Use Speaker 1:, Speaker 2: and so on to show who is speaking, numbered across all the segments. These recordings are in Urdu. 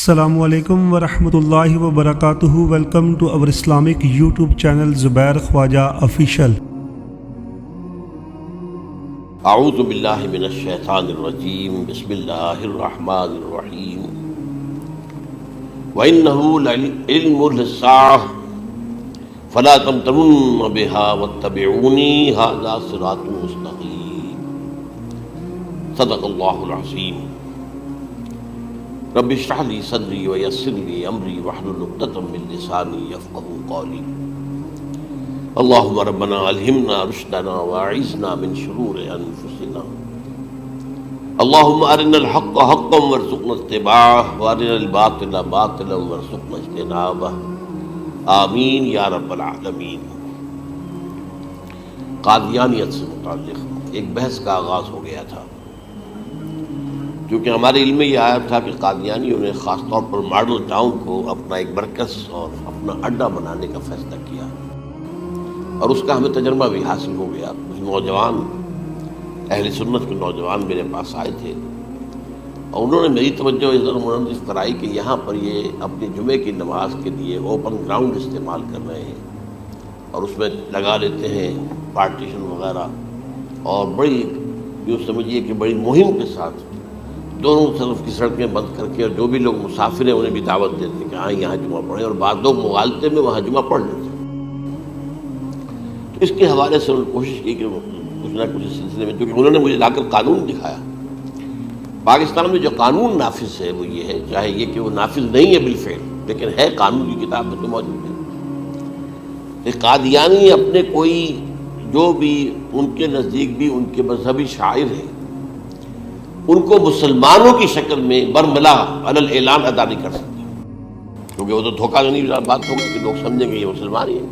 Speaker 1: السلام علیکم ورحمۃ اللہ وبرکاتہ۔ ویلکم ٹو اور اسلامک یوٹیوب چینل زبیر خواجہ آفیشیل۔
Speaker 2: اعوذ باللہ من الشیطان الرجیم، بسم اللہ الرحمن الرحیم۔ وَإِنَّهُ لَعِلْمٌ لِلسَّاعَةِ فَلَا تَمْتَرُنَّ بِهَا وَاتَّبِعُونِي هَذَا صِرَاطٌ مُسْتَقِيمٌ۔ صدق اللہ العظیم۔ رب اشرح لي صدری ویسر لي امری واحلل عقدۃ من لسانی یفقهوا قولی۔ اللهم ربنا الہمنا رشدنا واعذنا من شرور انفسنا۔ اللهم ارنا الحق حقا وارزقنا اتباعه وارنا الباطل باطلا وارزقنا اجتنابه، آمین یا رب العالمین۔ قادیانیت سے متعلق ایک بحث کا آغاز ہو گیا تھا، کیونکہ ہمارے علم میں یہ آیا تھا کہ قادیانیوں نے خاص طور پر ماڈل ٹاؤن کو اپنا ایک مرکز اور اپنا اڈا بنانے کا فیصلہ کیا، اور اس کا ہمیں تجربہ بھی حاصل ہو گیا۔ کچھ نوجوان اہل سنت کے نوجوان میرے پاس آئے تھے اور انہوں نے میری توجہ اس طرح منعطف کرائی کہ یہاں پر یہ اپنی جمعے کی نماز کے لیے اوپن گراؤنڈ استعمال کر رہے ہیں اور اس میں لگا لیتے ہیں پارٹیشن وغیرہ، اور بڑی یوں سمجھیے کہ بڑی مہم کے ساتھ دونوں طرف کی سڑکیں بند کر کے، اور جو بھی لوگ مسافر ہیں انہیں بھی دعوت دیتے ہیں کہ ہاں یہاں جمعہ پڑھیں، اور بعض لوگ مغالطے میں وہاں جمعہ پڑھ لیتے ہیں۔ تو اس کے حوالے سے انہوں نے کوشش کی کہ کچھ نہ کچھ اس سلسلے میں، کیونکہ انہوں نے مجھے لا کر قانون دکھایا۔ پاکستان میں جو قانون نافذ ہے وہ یہ ہے، چاہے یہ کہ وہ نافذ نہیں ہے بالفعل، لیکن ہے قانون کی کتاب میں تو موجود ہے کہ قادیانی اپنے کوئی جو بھی ان کے نزدیک بھی ان کے مذہبی شاعر ہیں، ان کو مسلمانوں کی شکل میں برملا علی الاعلان ادا نہیں کر سکتے، کیونکہ وہ تو دھوکہ نہیں بات ہوگی کہ لوگ سمجھیں گے یہ مسلمان ہی ہیں۔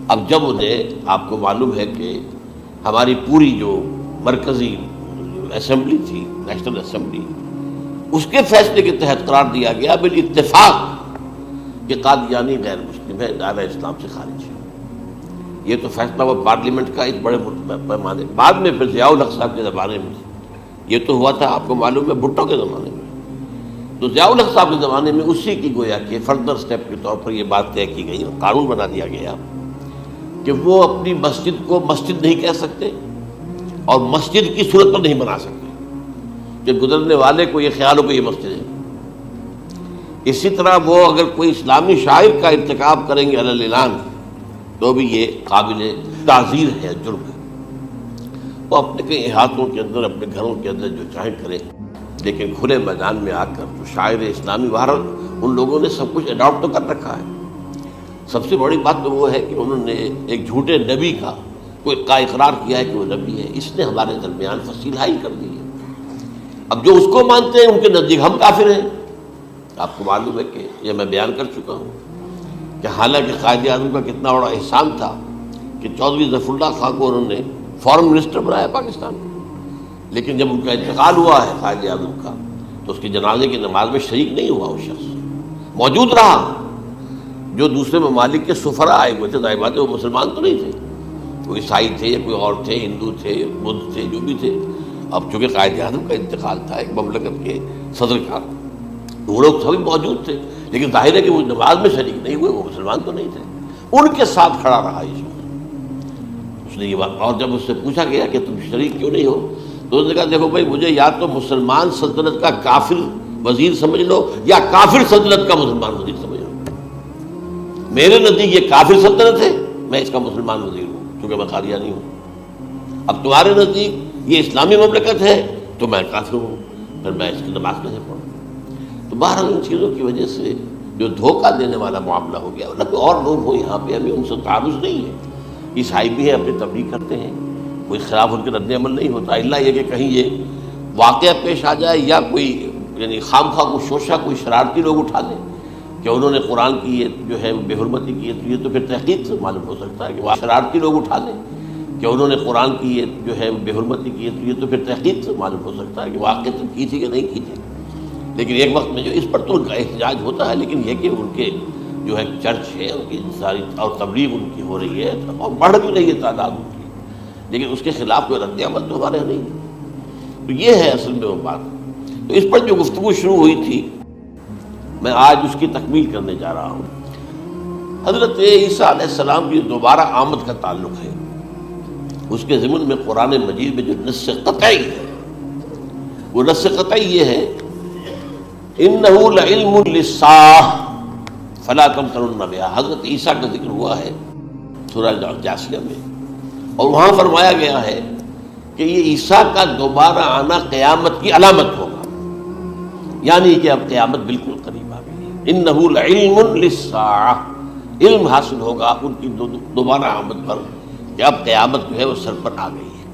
Speaker 2: اب جب انہیں، آپ کو معلوم ہے کہ ہماری پوری جو مرکزی اسمبلی تھی، نیشنل اسمبلی، اس کے فیصلے کے تحت قرار دیا گیا بالاتفاق کہ قادیانی غیر مسلم ہے، دائرہ اسلام سے خارج ہے۔ یہ تو فیصلہ وہ پارلیمنٹ کا ایک بڑے پیمانے، بعد میں پھر ضیاء الحق صاحب کے زمانے میں، یہ تو ہوا تھا آپ کو معلوم ہے بھٹو کے زمانے میں، تو ضیاء الحق صاحب کے زمانے میں اسی کی گویا کہ فردر سٹیپ کے طور پر یہ بات طے کی گئی اور قانون بنا دیا گیا کہ وہ اپنی مسجد کو مسجد نہیں کہہ سکتے اور مسجد کی صورت پر نہیں بنا سکتے کہ گزرنے والے کو یہ خیال ہو کہ یہ مسجد ہے۔ اسی طرح وہ اگر کوئی اسلامی شاعر کا ارتکاب کریں گے علی الاعلان تو بھی یہ قابل تعزیر ہے، جرم ہے۔ وہ اپنے کئی احاطوں کے اندر، اپنے گھروں کے اندر جو چاہیں کریں، لیکن کھلے میدان میں آ کر جو شاعر اسلامی باہر، ان لوگوں نے سب کچھ اڈاپٹ تو کر رکھا ہے۔ سب سے بڑی بات تو وہ ہے کہ انہوں نے ایک جھوٹے نبی کا اقرار کیا ہے کہ وہ نبی ہے، اس نے ہمارے درمیان فصیل حائل کر دی ہے۔ اب جو اس کو مانتے ہیں ان کے نزدیک ہم کافر ہیں۔ آپ کو معلوم ہے کہ یہ میں بیان کر چکا ہوں کہ حالانکہ قائد اعظم کا کتنا بڑا احسان تھا کہ چودھری ظفر اللہ خان کو انہوں نے فارن منسٹر بنایا پاکستان کا، لیکن جب ان کا انتقال ہوا ہے قائد اعظم کا تو اس کے جنازے کی نماز میں شریک نہیں ہوا، اس شخص موجود رہا۔ جو دوسرے ممالک کے سفراء آئے ہوئے تھے، ظاہر بات ہے وہ مسلمان تو نہیں تھے، وہ عیسائی تھے یا کوئی اور تھے، ہندو تھے، بدھ تھے، جو بھی تھے۔ اب چونکہ قائد اعظم کا انتقال تھا ایک مملکت کے صدر کا، وہ لوگ سبھی موجود تھے، لیکن ظاہر ہے کہ وہ نماز میں شریک نہیں ہوئے، وہ مسلمان تو نہیں تھے، ان کے ساتھ کھڑا رہا یہ شخص۔ اس نے یہ بات، اور جب اس سے پوچھا گیا کہ تم شریک کیوں نہیں ہو تو اس نے کہا دیکھو بھائی، مجھے یا تو مسلمان سلطنت کا کافر وزیر سمجھ لو یا کافر سلطنت کا مسلمان وزیر سمجھ لو۔ میرے نزدیک یہ کافر سلطنت ہے، میں اس کا مسلمان وزیر ہوں کیونکہ میں قادیانی ہوں۔ اب تمہارے نزدیک یہ اسلامی مملکت ہے تو میں کافر ہوں، پھر میں اس کی نماز نہیں پڑھوں۔ تو بہرحال ان چیزوں کی وجہ سے جو دھوکہ دینے والا معاملہ ہو گیا، نہ کوئی اور لوگ ہوں یہاں پہ، ہمیں ان سے تعارض نہیں ہے، عیسائی بھی ہیں، اپنی تبلیغ کرتے ہیں، کوئی خلاف ان کے رد عمل نہیں ہوتا، الا یہ کہ کہیں یہ واقعہ پیش آ جائے یا کوئی یعنی خام خواہ کو شوشہ کوئی شرارتی لوگ اٹھا دیں کہ انہوں نے قرآن کی یہ جو ہے بے حرمتی کی ہے، تو یہ تو پھر تحقیق سے معلوم ہو سکتا ہے کہ وہ شرارتی لوگ اٹھا دیں کہ انہوں نے قرآن کی یہ جو ہے بے حرمتی کی ہے، تو یہ تو پھر تحقیق سے معلوم ہو سکتا ہے کہ واقعہ کی تھی کہ نہیں کی تھی۔ لیکن ایک وقت میں جو اس پر تو ان کا احتجاج ہوتا ہے، لیکن یہ کہ ان کے جو ہے چرچ ہے، ان کی ساری اور تبلیغ ان کی ہو رہی ہے اور بڑھ بھی رہی ہے تعداد ان کی، لیکن اس کے خلاف کوئی رد عمل تو ہمارے یہاں نہیں ہے۔ تو یہ ہے اصل میں وہ بات۔ تو اس پر جو گفتگو شروع ہوئی تھی میں آج اس کی تکمیل کرنے جا رہا ہوں۔ حضرت عیسیٰ علیہ السلام کی دوبارہ آمد کا تعلق ہے، اس کے ضمن میں قرآن مجید میں جو نص قطعی ہے، وہ نص قطعی یہ ہے اِنَّهُ لَعِلْمٌ لِلسَّاعَةِ فَلَا تَمْتَرُنَّ بِهَا۔ حضرت عیسیٰ کا ذکر ہوا ہے سورہ جاسیہ میں، اور وہاں فرمایا گیا ہے کہ یہ عیسیٰ کا دوبارہ آنا قیامت کی علامت ہوگا، یعنی کہ اب قیامت بالکل قریب آ گئی ہے۔ اِنَّهُ لَعِلْمٌ لِلسَّاعَةِ، علم حاصل ہوگا ان کی دوبارہ آمد پر کہ اب قیامت جو ہے وہ سر پر آ گئی ہے۔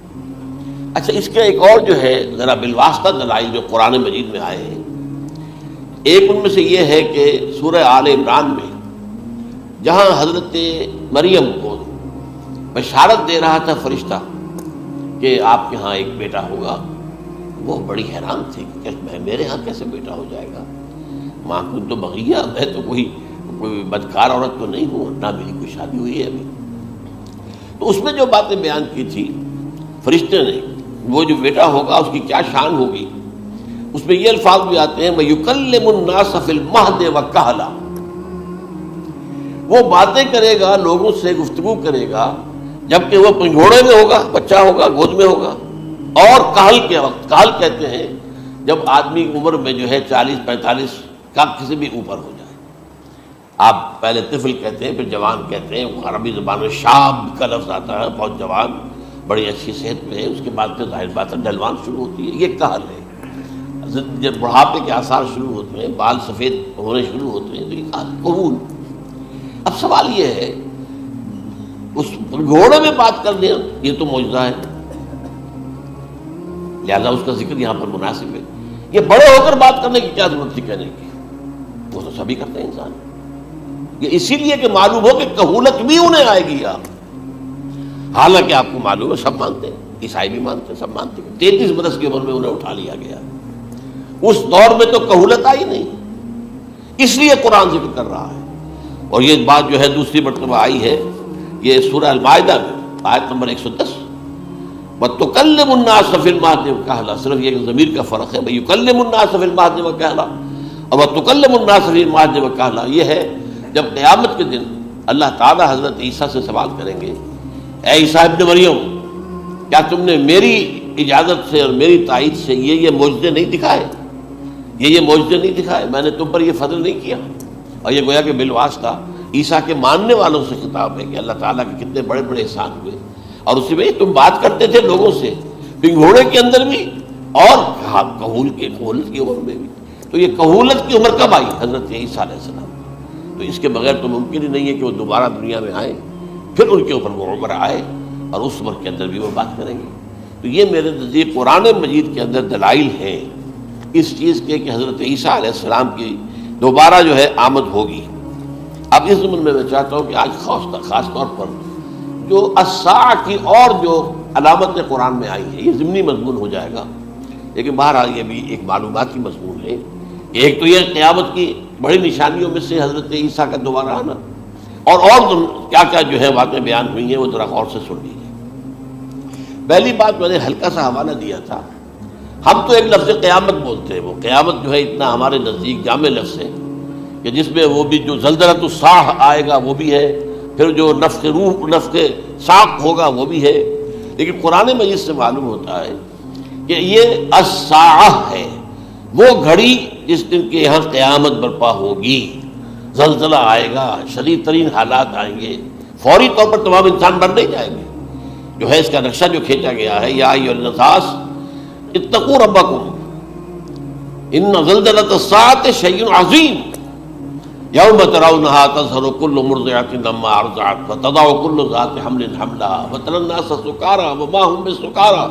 Speaker 2: اچھا، اس کے ایک اور جو ہے ذرا بالواسطہ دلائل جو قرآن مجید میں آئے ہیں، ایک ان میں سے یہ ہے کہ سورہ آل عمران میں جہاں حضرت مریم کو بشارت دے رہا تھا فرشتہ کہ آپ کے ہاں ایک بیٹا ہوگا، وہ بڑی حیران تھی کہ میرے ہاں کیسے بیٹا ہو جائے گا، ماں کو تو بغیہ، میں تو کوئی بدکار عورت تو نہیں ہوں، نہ میری کوئی شادی ہوئی ہے ابھی۔ تو اس میں جو باتیں بیان کی تھی فرشتے نے، وہ جو بیٹا ہوگا اس کی کیا شان ہوگی، اس میں یہ الفاظ بھی آتے ہیں وَيُكَلِّمُ النَّاسَ فِي الْمَهْدِ وَكَهْلًا، وہ باتیں کرے گا، لوگوں سے گفتگو کرے گا جبکہ وہ پنجھوڑے میں ہوگا، بچہ ہوگا، گود میں ہوگا، اور کہل کے وقت، کہل کہتے ہیں جب آدمی عمر میں جو ہے 40-45 کا کسی بھی اوپر ہو جائے، آپ پہلے طفل کہتے ہیں پھر جوان کہتے ہیں، عربی زبان میں شاب کا لفظ آتا ہے، بہت جوان، بڑی اچھی صحت میں ہے، اس کے بعد پھر ظاہر بات ہے ڈلوان شروع ہوتی ہے، یہ کہل ہے۔ جب بڑھاپے کے آثار شروع ہوتے ہیں، بال سفید ہونے شروع ہوتے ہیں، تو یہ کہل قبول۔ اب سوال یہ ہے اس گھوڑے میں بات کر دیں، یہ تو معجزہ ہے، لہذا اس کا ذکر یہاں پر مناسب ہے۔ یہ بڑے ہو کر بات کرنے کی کیا ضرورت تھی کہنے کی، وہ تو سبھی کرتے ہیں انسان، یہ اسی لیے کہ معلوم ہو کہ کہولت بھی انہیں آئے گی۔ آپ حالانکہ آپ کو معلوم ہے سب مانتے ہیں، عیسائی بھی مانتے ہیں، سب مانتے ہیں، 33 برس کی عمر میں انہیں اٹھا لیا گیا، اس دور میں تو کہولت آئی نہیں، اس لیے قرآن ذکر کر رہا ہے۔ اور یہ بات جو ہے دوسری مرتبہ آئی ہے، یہ سورہ المائدہ میں آیت نمبر 110 وَتُكَلِّمُ النَّاسَ فِي الْمَهْدِ وَكَهْلًا، صرف یہ ضمیر کا فرق ہے، وَيُكَلِّمُ النَّاسَ فِي الْمَهْدِ وَكَهْلًا، اور وَتُكَلِّمُ النَّاسَ فِي الْمَهْدِ وَكَهْلًا یہ ہے جب قیامت کے دن اللہ تعالیٰ حضرت عیسیٰ سے سوال کریں گے، اے عیسیٰ ابن مریم، کیا تم نے میری اجازت سے اور میری تائید سے یہ معجزے نہیں دکھائے، یہ معجزے نہیں دکھائے، میں نے تم پر یہ فضل نہیں کیا؟ اور یہ گویا کہ بالواسطہ عیسیٰ کے ماننے والوں سے خطاب ہے کہ اللہ تعالیٰ کے کتنے بڑے بڑے احسان ہوئے، اور اسی میں تم بات کرتے تھے لوگوں سے پنگھوڑے کے اندر بھی اور کہولت کی عمر میں بھی، تو یہ کہولت کی عمر کب آئی؟ حضرت عیسیٰ علیہ السلام۔ تو اس کے بغیر تو ممکن ہی نہیں ہے کہ وہ دوبارہ دنیا میں آئیں، پھر ان کے اوپر وہ عمر آئے اور اس عمر کے اندر بھی وہ بات کریں گے۔ تو یہ میرے نزدیک قرآن مجید کے اندر دلائل ہیں اس چیز کے کہ حضرت عیسیٰ علیہ السلام کی دوبارہ جو ہے آمد ہوگی۔ اب اس ضمن میں چاہتا ہوں کہ آج خاص طور پر جو الساعہ کی اور جو علامتیں قرآن میں آئی ہیں، یہ ضمنی مضمون ہو جائے گا، لیکن بہرحال یہ بھی ایک معلوماتی مضمون ہے کہ ایک تو یہ قیامت کی بڑی نشانیوں میں سے حضرت عیسیٰ کا دوبارہ آنا، اور کیا کیا جو ہے واقع بیان ہوئی ہیں وہ ذرا غور سے سن لیجیے۔ پہلی بات میں نے ہلکا سا حوالہ دیا تھا، ہم تو ایک لفظ قیامت بولتے ہیں، وہ قیامت جو ہے اتنا ہمارے نزدیک جامع لفظ ہے کہ جس میں وہ بھی جو زلزلۃ الصاع آئے گا وہ بھی ہے، پھر جو نفخ روح نفخ ساق ہوگا وہ بھی ہے، لیکن قرآن مجید سے معلوم ہوتا ہے کہ یہ الساعہ ہے، وہ گھڑی جس دن کے یہاں قیامت برپا ہوگی، زلزلہ آئے گا، شدید ترین حالات آئیں گے، فوری طور پر تمام انسان مر نہیں جائیں گے۔ جو ہے اس کا نقشہ جو کھینچا گیا ہے، یا ایھا الناس اتقوا ربکم ان زلزلۃ الساعۃ شیء عظیم یوم ترونها تذہل کل مرضعۃ عما ارضعت وتضع کل ذات حمل حملها وتری الناس سکارى وما هم بسکارى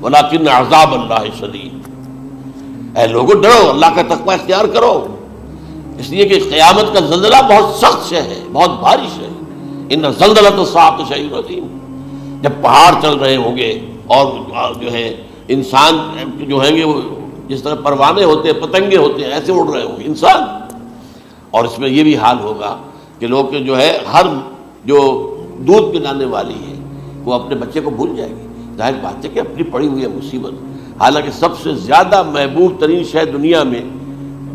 Speaker 2: ولکن عذاب اللہ شدید۔ اے لوگوں ڈرو، اللہ کا تقوی اختیار کرو، اس لیے کہ قیامت کا زلزلہ بہت سخت شے ہے، بہت بھاری شے ہے۔ ان زلزلۃ الساعۃ شیء عظیم، جب پہاڑ چل رہے ہوں گے اور جو ہے انسان جو ہیں گے وہ جس طرح پروانے ہوتے ہیں، پتنگے ہوتے ہیں، ایسے اڑ رہے ہوں گے انسان، اور اس میں یہ بھی حال ہوگا کہ لوگ جو ہے ہر جو دودھ پلانے والی ہے وہ اپنے بچے کو بھول جائے گی، ظاہر بات ہے کہ اپنی پڑی ہوئی ہے مصیبت، حالانکہ سب سے زیادہ محبوب ترین شے دنیا میں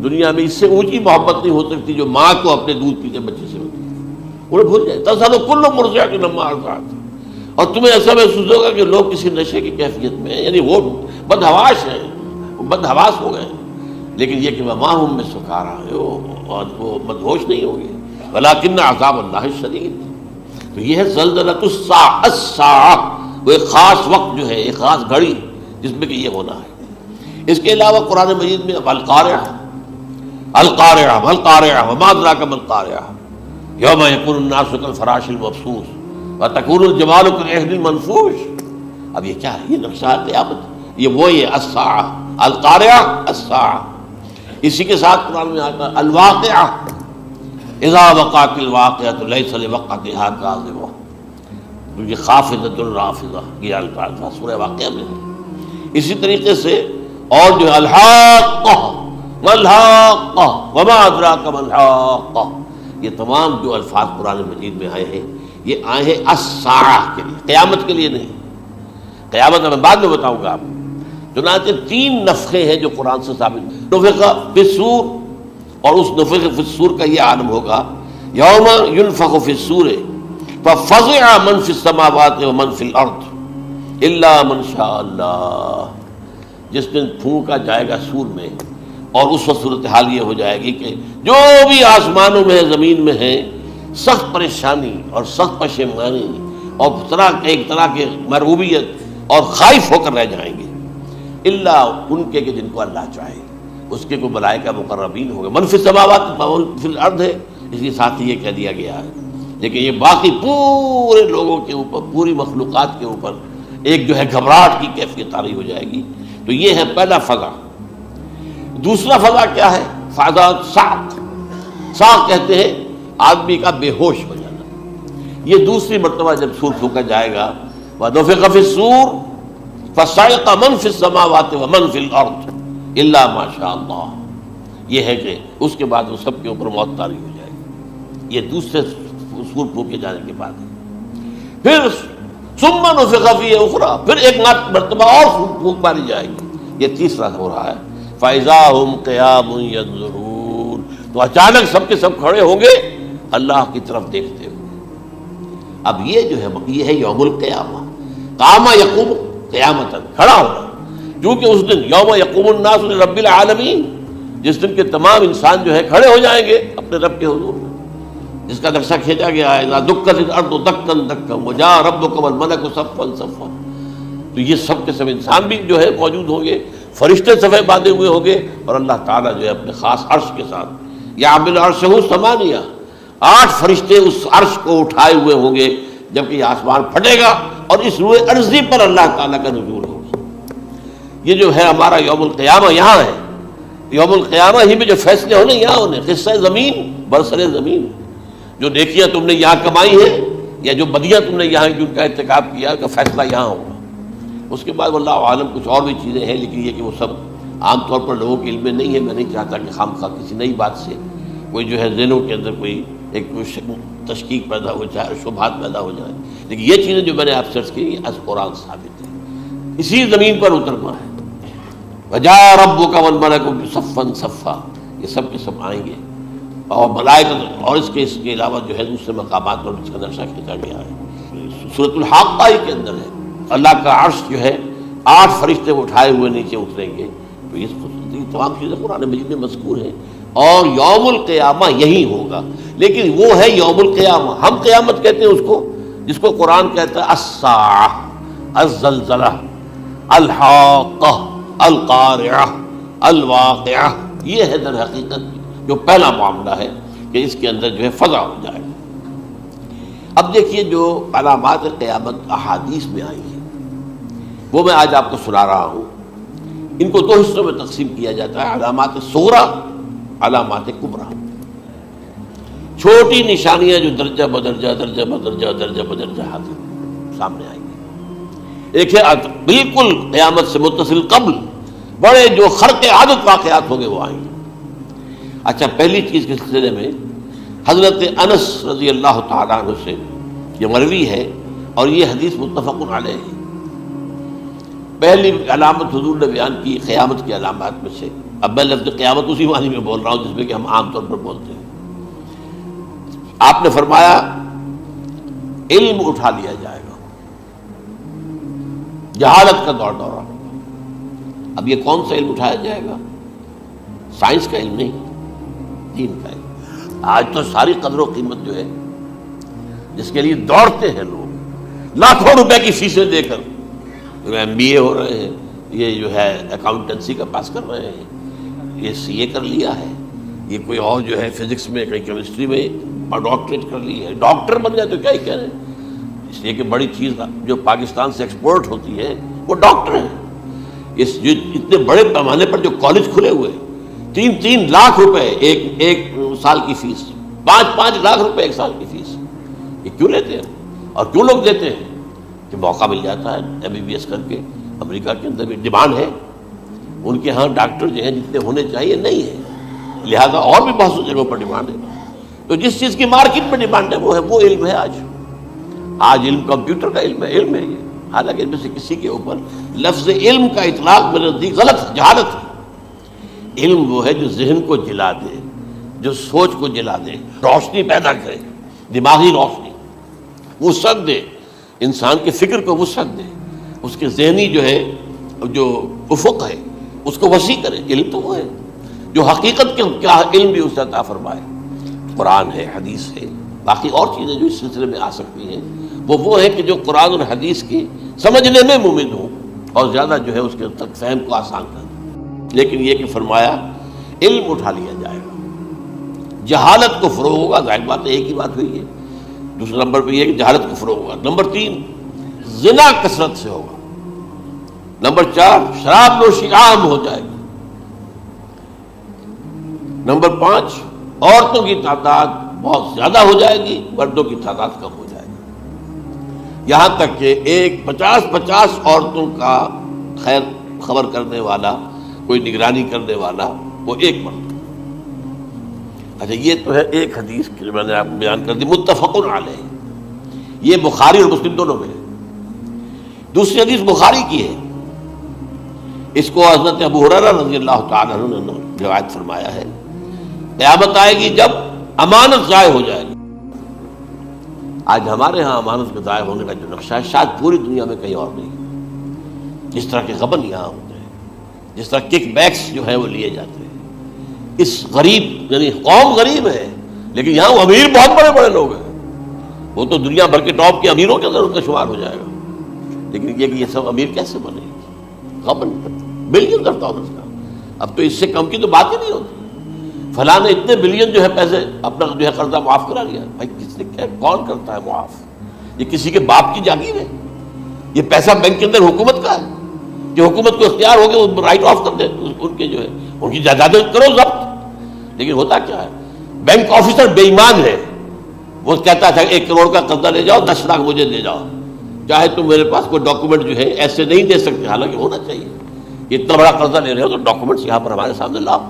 Speaker 2: دنیا میں اس سے اونچی محبت نہیں ہو سکتی جو ماں کو اپنے دودھ پیتے بچے سے ہوتی ہے، انہیں بھول جائے تذہب کل مرضعۃ عما ارضعت، اور تمہیں ایسا محسوس ہوگا کہ لوگ کسی نشے کی کیفیت میں ہیں، یعنی وہ بدحواش ہیں، وہ بدحواس ہو گئے، لیکن یہ کہ وما هم بسکارى، اور وہ مدہوش نہیں ہوں گے، ولکن عذاب اللہ شدید۔ تو یہ ہے زلزلۃ الساعہ، وہ ایک خاص وقت جو ہے، ایک خاص گھڑی جس میں کہ یہ ہونا ہے۔ اس کے علاوہ قرآن مجید میں القارعہ، القارعہ والقارعہ وما ادراک ما القارعہ، یوم یکون الناس کالفراش المبثوث وتکون الجبال کالعہن المنفوش۔ اب یہ کیا ہے؟ یہ نقشہ قیامت، یہ وہی ہے الساعہ، القارعہ الساعہ۔ اسی کے ساتھ قرآن میں آتا ہے الواقعہ، اذا وقعت الواقعۃ لیس لوقعتها کاذبہ، یہ خافضۃ رافضہ، یہ الفاظ سورہ واقعہ میں ہے۔ اسی طریقے سے اور جو الحاقہ ما الحاقہ وما ادراک ما الحاقہ، یہ تمام جو الفاظ قرآن مجید میں آئے ہیں یہ آئے ہیں الساعہ کے لیے، قیامت کے لیے نہیں۔ قیامت میں بعد میں بتاؤں گا آپ کو۔ چنانچہ 3 نفخے ہیں جو قرآن سے ثابت، نفخ فی الصور، اور اس نفخ فی الصور کا یہ عالم ہوگا یوم ینفخ فی الصور ففزع من فی السماوات ومن فی الارض الا من شاء اللہ، جس دن پھونکا جائے گا سور میں، اور اس وقت صورتحال یہ ہو جائے گی کہ جو بھی آسمانوں میں ہے زمین میں ہے سخت پریشانی اور سخت پشیمانی اور ایک طرح کی مرعوبیت اور خائف ہو کر رہ جائیں گے، الا ان کے کہ جن کو اللہ چاہے، اس کے کوئی ملائکہ مقربین ہوں گے، من فی السماوات ومن فی الارض ہے، اس کے ساتھ یہ کہہ دیا گیا ہے، لیکن یہ باقی پورے لوگوں کے اوپر، پوری مخلوقات کے اوپر ایک جو ہے گھبراہٹ کی کیفیت طاری ہو جائے گی۔ تو یہ ہے پہلا فضا۔ دوسرا فضا کیا ہے؟ فضا صعق، صعق کہتے ہیں آدمی کا بے ہوش ہو جانا۔ یہ دوسری مرتبہ جب سور پھونکا جائے گا، وَنُفِخَ فِي الصُّورِ فَصَعِقَ مَن فِي السَّمَاوَاتِ وَمَن فِي الْأَرْضِ إِلَّا مَا شَاءَ اللَّهُ، یہ ہے کہ اس کے بعد وہ سب کے اوپر موت طاری ہو جائے گی۔ یہ دوسرے سور پھونکے جانے کے بعد ہے۔ پھر ثُمَّ نُفِخَ فِيهِ أُخْرَى، پھر ایک مرتبہ اور پھونک ماری جائے گی، یہ تیسرا ہو رہا ہے۔ فَإِذَا هُمْ قِيَامٌ يَنظُرُونَ، تو اچانک سب کے سب کھڑے ہوں گے اللہ کی طرف دیکھتے ہوئے۔ اب یہ جو ہے یہ ہے یوم القیامہ، قام یقوم قیامتاً، کھڑا ہونا، کیونکہ اس دن یوم یقوم الناس لرب العالمین، جس دن کے تمام انسان جو ہے کھڑے ہو جائیں گے اپنے رب کے حضور میں، جس کا نقشہ کھینچا گیا ہے اذا دکت الارض دکا دکا وجاء ربک والملک صفا صفا۔ تو یہ سب کے سب انسان بھی جو ہے موجود ہوں گے، فرشتے صفے باندھے ہوئے ہوں گے، اور اللہ تعالیٰ جو ہے اپنے خاص عرش کے ساتھ یحمل عرشہ ثمانیہ، 8 فرشتے اس عرش کو اٹھائے ہوئے ہوں گے، جبکہ یہ آسمان پھٹے گا اور اس روئے ارضی پر اللہ تعالیٰ کا نزول ہوگا۔ یہ جو ہے ہمارا یوم القیامہ یہاں ہے، یوم القیامہ ہی میں جو فیصلے ہونے یہاں ہونے، قصہ زمین برسر زمین، جو نیکیاں تم نے یہاں کمائی ہیں یا جو بدیاں تم نے یہاں جن کا ارتکاب کیا کا فیصلہ یہاں ہوگا۔ اس کے بعد واللہ عالم کچھ اور بھی چیزیں ہیں، لیکن یہ کہ وہ سب عام طور پر لوگوں کے علم میں نہیں ہے۔ میں نہیں چاہتا کہ خام خواہ کسی نئی بات سے کوئی جو ہے ذہنوں کے اندر کوئی ایک تشکیک پیدا ہو جائے، شبہات پیدا ہو جائے، لیکن یہ چیزیں جو میں نے آپ سرچ کی از قرآن ثابت ہے، اسی زمین پر اترنا ہے۔ وجاء ربک والملک صفا صفا، یہ سب کے سب آئیں گے، اور ملائکہ، اور اس کے علاوہ جو ہے دوسرے مقامات پر اس کا نقشہ کھینچا گیا ہے۔ سورۃ الحاقہ کے اندر ہے، اللہ کا عرش جو ہے 8 فرشتے اٹھائے ہوئے نیچے اتریں گے۔ تو یہ تمام چیزیں قرآن مجید میں مذکور ہیں، اور یوم القیامہ یہی ہوگا، لیکن وہ ہے یوم القیامہ، ہم قیامت کہتے ہیں اس کو جس کو قرآن کہتا ہے الساعہ، الزلزلہ، الحاقہ، القارعہ، الواقعہ۔ یہ ہے در حقیقت جو پہلا معاملہ ہے کہ اس کے اندر جو ہے فضا ہو جائے۔ اب دیکھیے جو علامات قیامت احادیث میں آئی ہیں وہ میں آج آپ کو سنا رہا ہوں۔ ان کو 2 حصوں میں تقسیم کیا جاتا ہے، علامات صغریٰ، علامات کبریٰ۔ چھوٹی نشانیاں جو درجہ بدرجہ درجہ بدرجہ درجہ بدرجہ سامنے آئیں گی۔ ایک ہے بالکل قیامت سے متصل قبل بڑے جو خرق عادت واقعات ہوں گے وہ آئیں گے۔ اچھا، پہلی چیز کے سلسلے میں حضرت انس رضی اللہ تعالیٰ عنہ سے یہ مروی ہے، اور یہ حدیث متفق علیہ ہے۔ پہلی علامت حضور نے بیان کی قیامت کی علامات میں سے اب میں لفظ قیامت اسی معنی میں بول رہا ہوں جس میں کہ ہم عام طور پر بولتے ہیں. آپ نے فرمایا علم اٹھا لیا جائے گا، جہالت کا دور ہوگا. اب یہ کون سا علم اٹھایا جائے گا؟ سائنس کا علم نہیں، دین کا علم. آج تو ساری قدر و قیمت جو ہے جس کے لیے دوڑتے ہیں لوگ لاکھوں روپے کی فیسیں دے کر، MBA ہو رہے ہیں، یہ جو ہے اکاؤنٹنسی کا پاس کر رہے ہیں، یہ CA کر لیا ہے، یہ کوئی اور جو ہے فزکس میں کہیں کیمسٹری میں ڈاکٹریٹ کر لی ہے، ڈاکٹر بن جائے تو کیا ہی کہہ رہے ہیں. اس لیے کہ بڑی چیز جو پاکستان سے ایکسپورٹ ہوتی ہے وہ ڈاکٹر ہیں. اس جو اتنے بڑے پیمانے پر جو کالج کھلے ہوئے، 3 لاکھ روپے ایک سال کی فیس، 5 لاکھ روپے ایک سال کی فیس، یہ کیوں لیتے ہیں اور کیوں لوگ دیتے ہیں؟ کہ موقع مل جاتا ہے MBBS کر کے. امریکہ کے اندر بھی ڈیمانڈ ہے، ان کے ہاں ڈاکٹر جو ہیں جتنے ہونے چاہیے نہیں ہے، لہذا اور بھی بہت سی جگہوں پر ڈیمانڈ ہے. تو جس چیز کی مارکیٹ میں ڈیمانڈ ہے وہ علم ہے. آج علم کمپیوٹر کا علم ہے یہ. حالانکہ ان میں سے کسی کے اوپر لفظ علم کا اطلاق میرے نزدیک غلط ہے، جہالت ہے. علم وہ ہے جو ذہن کو جلا دے، جو سوچ کو جلا دے، روشنی پیدا کرے، دماغی روشنی، وسعت دے، انسان کے فکر کو وسعت دے، اس کے ذہنی جو افق ہے اس کو وسیع کرے. علم تو وہ ہے جو حقیقت کے کیا علم بھی اسے عطا فرمائے. قرآن ہے، حدیث ہے، باقی اور چیزیں جو اس سلسلے میں آ سکتی ہیں وہ ہے کہ جو قرآن اور حدیث کی سمجھنے میں مومن ہوں اور زیادہ جو ہے اس کے تک فہم کو آسان کر دیں. لیکن یہ کہ فرمایا علم اٹھا لیا جائے گا، جہالت کو فروغ ہوگا. ظاہر بات ہے ایک ہی بات ہوئی ہے. دوسرے نمبر پہ یہ کہ جہالت کو فروغ ہوگا. نمبر 3 زنا کثرت سے ہوگا. نمبر 4 شراب نوشی عام ہو جائے گی. نمبر 5 عورتوں کی تعداد بہت زیادہ ہو جائے گی، مردوں کی تعداد کم ہو جائے گی. یہاں تک کہ 50 عورتوں کا خیر خبر کرنے والا، کوئی نگرانی کرنے والا، وہ ایک مرد. اچھا یہ تو ہے ایک حدیث کہ میں نے آپ کو بیان کر دی، متفق علیہ. یہ بخاری اور مسلم دونوں میں ہے. دوسری حدیث بخاری کی ہے، اس کو حضرت ابو ہریرہ رضی اللہ تعالیٰ عنہ نے روایت فرمایا ہے. قیامت آئے گی جب امانت ضائع ہو جائے گی. آج ہمارے ہاں امانت کے ضائع ہونے کا جو نقشہ ہے شاید پوری دنیا میں کہیں اور نہیں. جس طرح کے غبن یہاں ہوتے ہیں، جس طرح کک بیکس جو ہے وہ لیے جاتے ہیں. اس غریب یعنی قوم غریب ہے لیکن یہاں وہ امیر بہت بڑے بڑے لوگ ہیں. وہ تو دنیا بھر کے ٹاپ کے امیروں کے اندر ان کا شمار ہو جائے گا. لیکن یہ کہ یہ سب امیر کیسے بنے گی؟ غبن بلین $1 کا. اب تو اس سے کم کی تو بات ہی نہیں ہوتی. فلاں نے اتنے بلین جو ہے پیسے اپنا جو ہے قرضہ معاف کرا لیا. بھائی کس نے کیا، کون کرتا ہے معاف؟ یہ کسی کے باپ کی جاگیر ہے. یہ پیسہ بینک کے اندر حکومت کا ہے کہ حکومت کو اختیار ہو گیا رائٹ آف کر دے ان کے جو ہے ان کی جائیدادیں کرو ضبط. لیکن ہوتا کیا ہے، بینک آفیسر بے ایمان ہے. وہ کہتا تھا 1 کروڑ کا قرضہ لے جاؤ، 10 لاکھ مجھے دے جاؤ، چاہے تم میرے پاس کوئی ڈاکومنٹ جو ہے ایسے نہیں دے سکتے. حالانکہ ہونا چاہیے. اتنا بڑا قرضہ لے رہے ہو تو ڈاکومنٹس یہاں پر ہمارے سامنے لاؤ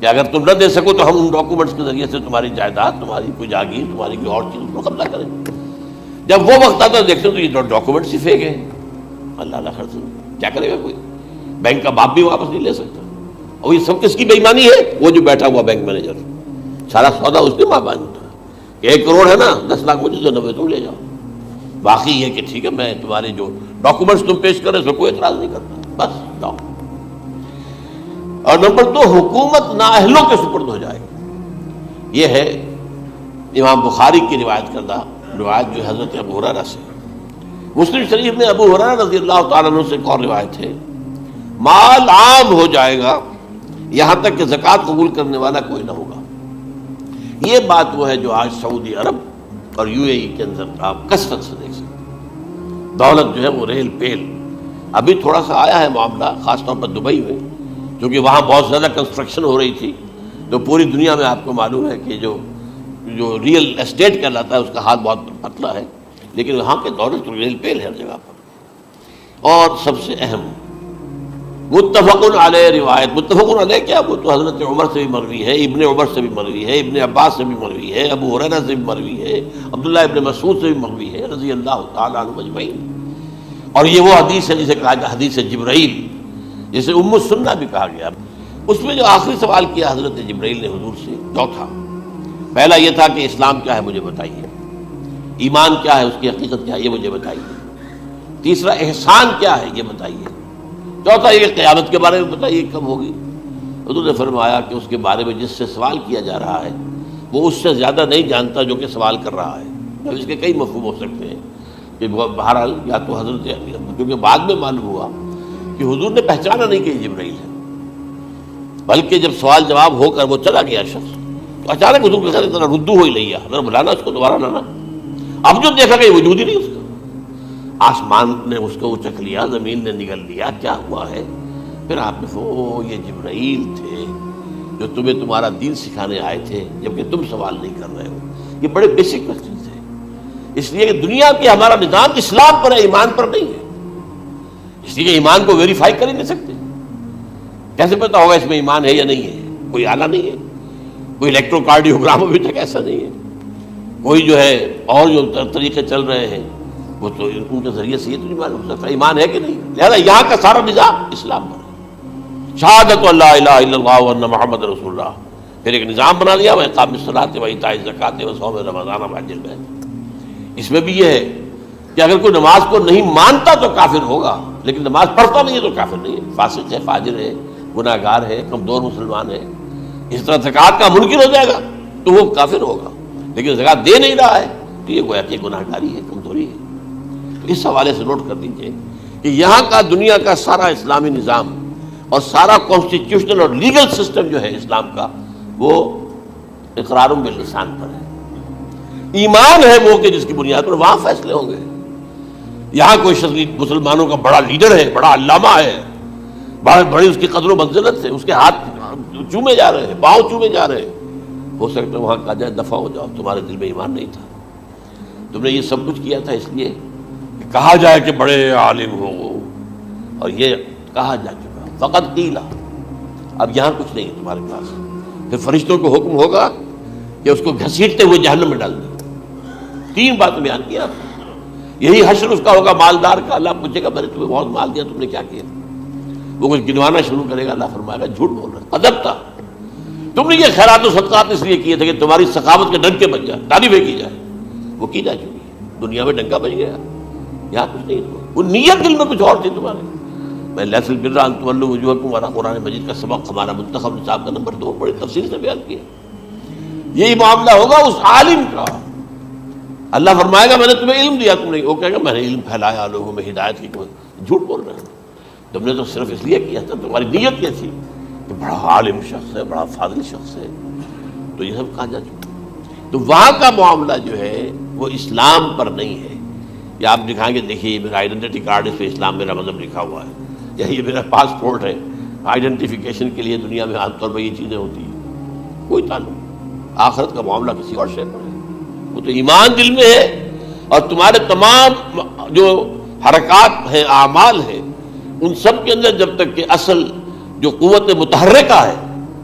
Speaker 2: کہ اگر تم نہ دے سکو تو ہم ان ڈاکومنٹس کے ذریعے سے تمہاری جائیداد، تمہاری کوئی جاگیر، تمہاری کوئی اور چیز کو قبضہ کریں. جب وہ وقت آتا ہے دیکھتے تو یہ ڈاکومنٹس ہی فیک ہیں. اللہ خرچ کیا کرے گا کوئی؟ بینک کا باپ بھی واپس نہیں لے سکتا. اور یہ سب کس کی بے ایمانی ہے؟ وہ جو بیٹھا ہوا بینک مینیجر، سارا سودا اس نے ماں باندھا کہ 1 کروڑ ہے نا، 10 لاکھ مجھے جو 90 تم لے جاؤ. باقی یہ کہ ٹھیک ہے میں تمہارے جو ڈاکومنٹس تم پیش کرے اس میں کوئی اعتراض نہیں کرتا، بس جاؤ. اور نمبر 2 حکومت نااہلوں کے سپرد ہو جائے گی. یہ ہے امام بخاری کی روایت کردہ روایت جو حضرت ابو ہریرہ سے. مسلم شریف میں ابو ہریرہ رضی اللہ تعالیٰ عنہ سے ایک اور روایت ہے، مال عام ہو جائے گا یہاں تک کہ زکوٰۃ قبول کرنے والا کوئی نہ ہوگا. یہ بات وہ ہے جو آج سعودی عرب اور UAE کے اندر آپ کثرت سے دیکھ سکتے ہیں. دولت جو ہے وہ ریل پیل. ابھی تھوڑا سا آیا ہے معاملہ خاص طور پر دبئی میں، کیونکہ وہاں بہت زیادہ کنسٹرکشن ہو رہی تھی. تو پوری دنیا میں آپ کو معلوم ہے کہ جو ریئل اسٹیٹ کہلاتا ہے اس کا ہاتھ بہت پتلا ہے. لیکن وہاں کے دولت تو ریل پیل ہے ہر جگہ پر. اور سب سے اہم متفق علیہ روایت. متفق علیہ کیا؟ وہ تو حضرت عمر سے بھی مروی ہے، ابن عمر سے بھی مروی ہے، ابن عباس سے بھی مروی ہے، ابو ہریرہ سے بھی مروی ہے، عبداللہ ابن مسعود سے بھی مروی ہے رضی اللہ تعالیٰ عنہ اجمعین. اور یہ وہ حدیث ہے جسے کہا گیا حدیث جبرائیل، جسے ام السنہ بھی کہا گیا. اس میں جو آخری سوال کیا حضرت جبرائیل نے حضور سے چوتھا، پہلا یہ تھا کہ اسلام کیا ہے مجھے بتائیے، ایمان کیا ہے اس کی حقیقت کیا ہے یہ مجھے بتائیے، تیسرا احسان کیا ہے یہ بتائیے، چوتھا یہ قیامت کے بارے میں بتائیے کب ہوگی۔ حضور نے فرمایا کہ اس کے بارے میں جس سے سوال کیا جا رہا ہے وہ اس سے زیادہ نہیں جانتا جو کہ سوال کر رہا ہے۔ اب اس کے کئی مفہوم ہو سکتے ہیں کہ بہرحال یا تو حضرت، کیونکہ بعد میں معلوم ہوا کہ حضور نے پہچانا نہیں کہ یہ جبرائیل ہے، بلکہ جب سوال جواب ہو کر وہ چلا گیا شخص تو اچانک حضور کے ساتھ ذرا ردو ہو ہی لیا، ذرا بلانا اس کو، دوبارہ لانا۔ اب جو دیکھا کہ یہ وجود ہی نہیں اس کا، آسمان نے اس کو اچک لیا، زمین نے نگل لیا، کیا ہوا ہے؟ پھر آپ نے یہ جبرائیل تھے جو تمہیں تمہارا دین سکھانے آئے تھے، جبکہ تم سوال نہیں کر رہے ہو۔ یہ بڑے بیسک کوسچن تھے، اس لیے کہ دنیا کے ہمارا نظام اسلام پر ہے، ایمان پر نہیں ہے، اس لیے کہ ایمان کو ویریفائی کر ہی نہیں سکتے۔ کیسے پتا ہوگا اس میں ایمان ہے یا نہیں ہے؟ کوئی آلہ نہیں ہے، کوئی الیکٹرو کارڈیوگرام ابھی تک ایسا نہیں ہے، کوئی جو ہے اور جو طریقے چل رہے ہیں وہ تو ان کے ذریعے سے یہ تو نہیں معلوم ہو سکتا ایمان ہے کہ نہیں۔ لہذا یہاں کا سارا نظام اسلام پر ہے، شہادت اللہ الہ الا اللہ وان محمد رسول اللہ، پھر ایک نظام بنا لیا، اقام الصلاۃ و ایتاء الزکوٰۃ و صوم رمضان و حج البیت۔ اس میں بھی یہ ہے کہ اگر کوئی نماز کو نہیں مانتا تو کافر ہوگا، لیکن نماز پڑھتا نہیں ہے تو کافر نہیں ہے، فاسق ہے، فاجر ہے، گناہ گار ہے، کمزور مسلمان ہے۔ اس طرح زکوٰۃ کا منکر ہو جائے گا تو وہ کافر ہوگا، لیکن زکوٰۃ دے نہیں رہا ہے تو یہ گویا کہ گناہ گاری ہے، کمزوری ہے۔ تو اس حوالے سے نوٹ کر دیجئے کہ یہاں کا دنیا کا سارا اسلامی نظام اور سارا کانسٹیٹیوشنل اور لیگل سسٹم جو ہے اسلام کا، وہ اقرار باللسان پر ہے، ایمان ہے وہ کہ جس کی بنیاد پر وہاں فیصلے ہوں گے۔ یہاں کوئی شخص مسلمانوں کا بڑا لیڈر ہے، بڑا علامہ ہے، بڑی اس کی قدر و منزلت ہے، اس کے ہاتھ چومے جا رہے ہیں، پاؤں چومے جا رہے ہیں، ہو سکتا ہے وہاں کہا جائے دفع ہو جاؤ، تمہارے دل میں ایمان نہیں تھا، تم نے یہ سب کچھ کیا تھا اس لیے کہ کہا جائے کہ بڑے عالم ہو، اور یہ کہا جا چکا فقط قیلا، اب یہاں کچھ نہیں ہے تمہارے پاس۔ پھر فرشتوں کو حکم ہوگا کہ اس کو گھسیٹتے ہوئے جہنم میں ڈال دیں۔ تین باتیں بیان کیا آپ نے، یہی حشر اس کا ہوگا مالدار کا، اللہ پوچھے گا میں نے تمہیں بہت مال دیا، تم نے کیا کیا؟ وہ کچھ گنوانا شروع کرے گا، اللہ فرمائے گا جھوٹ بول رہا، ادب تھا، تم نے یہ خیرات و صدقات اس لیے کیے تھے کہ تمہاری سخاوت کے ڈنکے بج جائے، تعریفیں کی جائے، وہ کی جا چکی ہے، دنیا میں ڈنکا بج گیا، یہاں کچھ نہیں، وہ نیت دل میں کچھ اور تھی تمہارے۔ میں لیس البر ان تولوا وجوہکم والا قرآن مجید کا سبق ہمارا منتخب نصاب کا نمبر 2 بڑی تفصیل سے بیان کیا۔ یہی معاملہ ہوگا اس عالم کا، اللہ فرمائے گا میں نے تمہیں علم دیا، تم نے، وہ کہے گا میں نے علم پھیلایا لوگوں میں ہدایت کی، جھوٹ بول رہے ہیں، تم نے تو صرف اس لیے کیا تھا، تمہاری نیت کیا تھی کہ بڑا عالم شخص ہے، بڑا فاضل شخص ہے، تو یہ سب کہا جا چکا۔ تو وہاں کا معاملہ جو ہے وہ اسلام پر نہیں ہے۔ یا آپ دکھائیں گے دیکھیے یہ میرا آئیڈینٹی کارڈ، اس پہ اسلام میرا مذہب لکھا ہوا ہے، یا یہ میرا پاسپورٹ ہے، آئیڈینٹیفیکیشن کے لیے دنیا میں عام طور پر یہ چیزیں ہوتی ہیں، کوئی تعلق، آخرت کا معاملہ کسی اور شے پر ہے۔ وہ تو ایمان دل میں ہے، اور تمہارے تمام جو حرکات ہیں، اعمال ہیں، ان سب کے اندر جب تک کہ اصل جو قوت متحرکہ ہے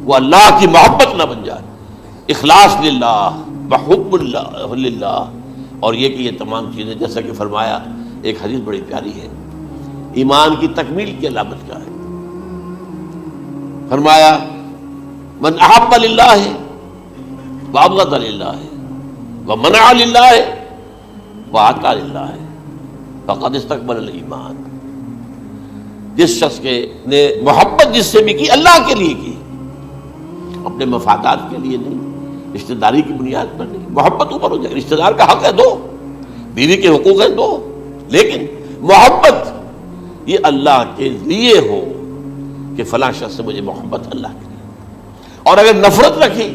Speaker 2: وہ اللہ کی محبت نہ بن جائے، اخلاص للہ، بحب اللہ للہ، اور یہ کہ یہ تمام چیزیں جیسا کہ فرمایا، ایک حدیث بڑی پیاری ہے، ایمان کی تکمیل کی علامت کیا ہے؟ فرمایا من احب للہ وابغض للہ ومنع للہ واعطى للہ فقد استکمل الایمان۔ جس شخص کے نے محبت جس سے بھی کی، اللہ کے لیے کی، اپنے مفادات کے لیے نہیں، رشتہ داری کی بنیاد پر نہیں، محبت اوپر ہو جائے، رشتہ دار کا حق ہے دو، بیوی کے حقوق ہیں دو، لیکن محبت یہ اللہ کے لیے ہو کہ فلاں شخص سے مجھے محبت اللہ کے لیے، اور اگر نفرت رکھی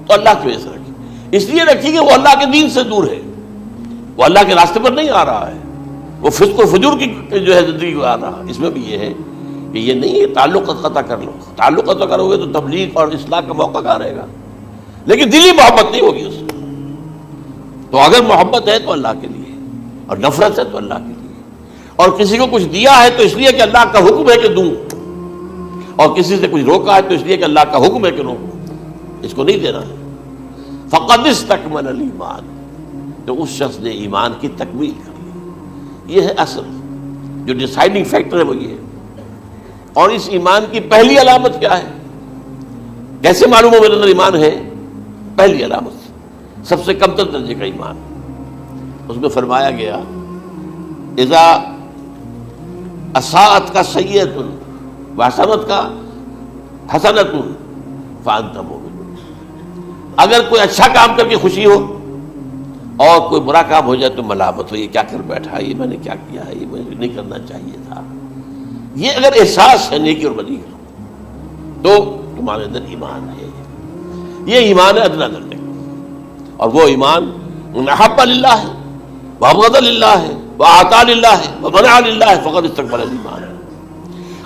Speaker 2: تو اللہ کی وجہ سے رکھی، اس لیے رکھی کہ وہ اللہ کے دین سے دور ہے، وہ اللہ کے راستے پر نہیں آ رہا ہے، وہ فسق و فجور کی جو ہے زندگی کو آ رہا۔ اس میں بھی یہ ہے کہ یہ نہیں ہے تعلق قطع کر لو، تعلق قطع کرو گے تو تبلیغ اور اصلاح کا موقع کہاں رہے گا، لیکن دلی محبت نہیں ہوگی اس میں۔ تو اگر محبت ہے تو اللہ کے لیے، اور نفرت ہے تو اللہ کے لیے، اور کسی کو کچھ دیا ہے تو اس لیے کہ اللہ کا حکم ہے کہ دوں، اور کسی سے کچھ روکا ہے تو اس لیے کہ اللہ کا حکم ہے کہ روکو، اس کو نہیں دینا ہے۔ فقد استکمل الایمان، تو اس شخص نے ایمان کی تکمیل کر لی۔ یہ ہے اصل جو ڈیسائیڈنگ فیکٹر ہے، وہ یہ ہے۔ اور اس ایمان کی پہلی علامت کیا ہے؟ کیسے معلوم ہو میرے اندر ایمان ہے؟ پہلی علامت سب سے کم تر درجے کا ایمان، اس میں فرمایا گیا اذا اساءت کا سیئۃ وحسنت کا حسنۃ فانت مومن، اگر کوئی اچھا کام کر کے خوشی ہو اور کوئی برا کام ہو جائے تو ملامت ہو، یہ کیا کر بیٹھا، یہ میں نے کیا کیا ہے، یہ مجھے نہیں کرنا چاہیے تھا، یہ اگر احساس ہے نیکی اور بدی کا تو تمہارے اندر ایمان ہے۔ یہ ایمان ہے ادنیٰ درجے کا، اور وہ ایمان من احب للہ ہے وابغض للہ ہے واعطى للہ ہے ومنع للہ ہے فقد استکمل الایمان۔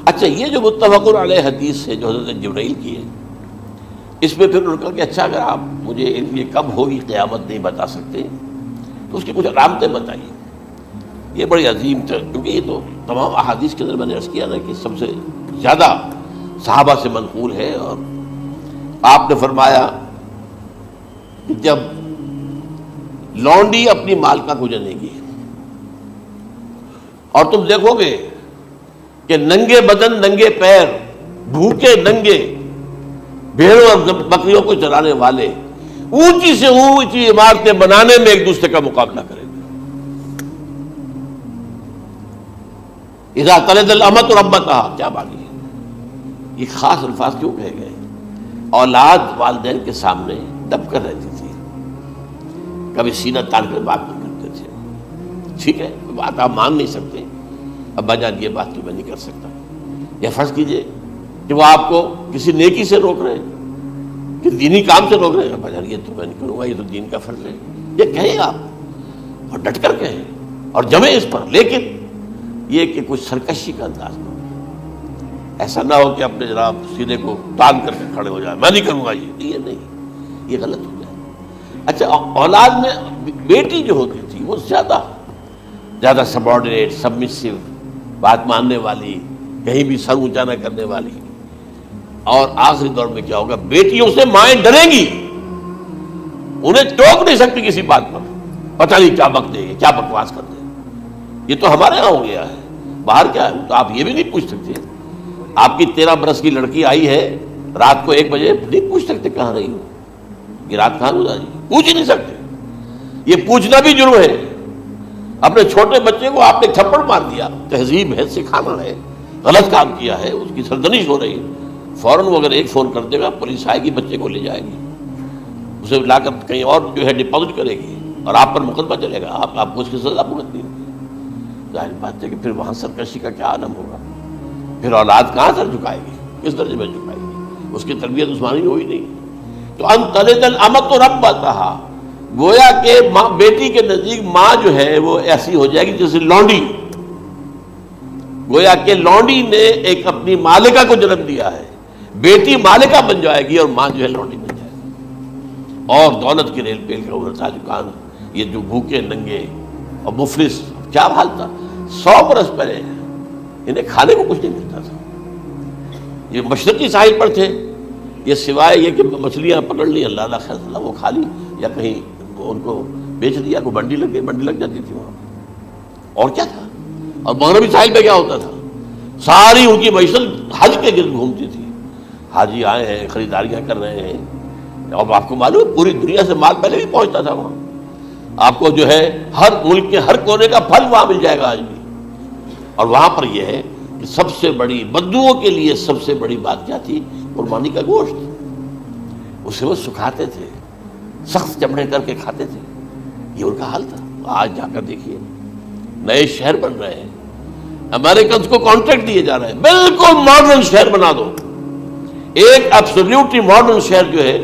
Speaker 2: اچھا، یہ جو متفق علیہ حدیث ہے جو حضرت جبرائیل کی ہے، اس میں پھر انہوں نے کہا کہ اچھا اگر آپ مجھے یہ کب ہوگی قیامت نہیں بتا سکتے تو اس کی کچھ علامتیں بتائیے۔ یہ بڑی عظیم تھا، کیونکہ یہ تو تمام احادیث کے اندر میں نے عرض کیا نا کہ سب سے زیادہ صحابہ سے منقول ہے، اور آپ نے فرمایا کہ جب لونڈی اپنی مالکہ کو جنے گی اور تم دیکھو گے کہ ننگے بدن ننگے پیر بھوکے ننگے بھیڑوں اور بکریوں کو چرانے والے اونچی سے اونچی عمارتیں بنانے میں ایک دوسرے کا مقابلہ کریں گے۔ اذا تلد الامۃ ربتها، کیا بات ہے، یہ خاص الفاظ کیوں کہے گئے؟ اولاد والدین کے سامنے دب کر رہتی تھی، کبھی سینہ تان کر بات نہیں کرتے تھے، ٹھیک ہے بات آپ مان نہیں سکتے، ابا جان یہ بات تو میں نہیں کر سکتا، یا فرض کیجئے کہ وہ آپ کو کسی نیکی سے روک رہے ہیں، کہ دینی کام سے روک رہے ہیں، ابا جان یہ تو میں نہیں کروں گا، یہ تو دین کا فرض ہے، یہ کہیں آپ اور ڈٹ کر کہیں اور جمیں اس پر، لیکن یہ کہ کچھ سرکشی کا انداز نہ ہو، ایسا نہ ہو کہ اپنے جناب سینے کو تان کر کے کھڑے ہو جائے، میں نہیں کروں گا، یہ نہیں، یہ غلط ہو جائے۔ اچھا، اولاد میں بیٹی جو ہوتی تھی وہ زیادہ سبارڈینیٹ، سبمسیو، بات ماننے والی، کہیں بھی سر اونچا نہ کرنے والی، اور آخری دور میں کیا ہوگا، بیٹیوں سے مائیں ڈریں گی، انہیں ٹوک نہیں سکتی کسی بات پر، پتہ نہیں کیا بک دے گی، کیا بکواس کر دے گی۔ یہ تو ہمارے ہاں ہو گیا ہے، باہر کیا ہے تو آپ یہ بھی نہیں پوچھ سکتے، آپ کی 13 برس کی لڑکی آئی ہے رات کو 1 بجے، نہیں پوچھ سکتے کہاں رہی ہو، یہ رات کہاں گزاری، پوچھ ہی نہیں سکتے، یہ پوچھنا بھی جرم ہے۔ اپنے چھوٹے بچے کو آپ نے تھپڑ مار دیا، تہذیب ہے، سکھانا ہے، غلط کام کیا ہے، اس کی سرزنش ہو رہی ہے، فوراً وہ اگر ایک فون کر دے گا پولیس آئے گی، بچے کو لے جائے گی، اسے لا کر کہیں اور جو ہے ڈپازٹ کرے گی اور آپ پر مقدمہ چلے گا، آپ کو اس کی سزا بھگتنی ہوگی۔ ظاہر بات ہے کہ پھر وہاں سرکشی کا کیا عالم ہوگا، پھر اولاد کہاں سر جھکائے گی، کس درجے میں جھکائے گی، اس کی تربیت عثمانی ہوئی نہیں۔ تو ان تلد الامۃ ربتها، گویا کہ ماں بیٹی کے نزدیک ماں جو ہے وہ ایسی ہو جائے گی جیسے لونڈی، گویا کہ لونڈی نے ایک اپنی مالکہ کو جنم دیا ہے، بیٹی مالکہ بن جائے گی اور ماں جو ہے لونڈی بن جائے گی، اور دولت کی ریل پیل کا ابھرتا دکان، یہ جو بھوکے ننگے اور مفلس، کیا حال تھا 100 برس پہلے، انہیں کھانے کو کچھ نہیں ملتا تھا، یہ مشرقی ساحل پر تھے، یہ سوائے یہ کہ مچھلیاں پکڑ لی اللہ اللہ خیر اللہ وہ کھا لی، یا کہیں ان کو بیچ دیا، کوئی منڈی لگ گئی، منڈی لگ جاتی تھی وہاں، اور کیا تھا۔ اور مغربی ساحل پہ کیا ہوتا تھا، ساری ان کی معیشت حج کے گرد گھومتی تھی، حاجی آئے ہیں خریداریاں کر رہے ہیں، اور آپ کو معلوم ہے پوری دنیا سے مال پہلے بھی پہنچتا تھا وہاں، آپ کو جو ہے ہر ملک کے ہر کونے کا پھل وہاں مل جائے گا آج بھی۔ اور وہاں پر یہ ہے کہ سب سے بڑی بدوؤں کے لیے سب سے بڑی بات کیا تھی، قربانی کا گوشت، اسے وہ سکھاتے تھے، سخت چمڑے کر کے کھاتے تھے، یہ ان کا حال تھا۔ آج جا کر دیکھیے نئے شہر بن رہے ہیں، امریکنز کو کانٹریکٹ دیے جا رہے ہیں، بالکل ماڈرن شہر بنا دو، ایک ایبسولوٹلی ماڈرن شہر جو ہے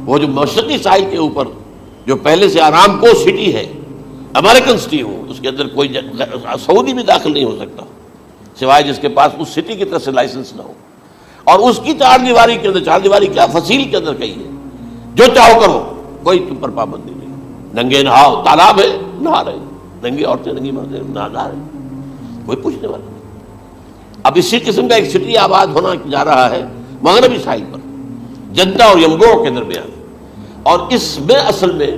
Speaker 2: وہ جو مشرقی ساحل کے اوپر جو پہلے سے آرام کو سٹی ہے، امریکن سٹی ہو، اس کے اندر کوئی سعودی بھی داخل نہیں ہو سکتا سوائے جس کے پاس اس سٹی کی طرف سے لائسنس نہ ہو، اور اس کی 4 دیواری کے اندر، 4 دیواری کیا فصیل کے اندر کہی ہے، جو چاہو کرو، کوئی تم پر پابندی نہیں، ننگے نہاؤ، تالاب ہے نہا رہے، ننگی عورتیں ننگی مردیں نہا رہے، کوئی پوچھنے والا نہیں۔ اب اسی قسم کا ایک سٹی آباد ہونا جا رہا ہے مغربی ساحل پر، جدہ اور یمبو کے درمیان، اور اس میں اصل میں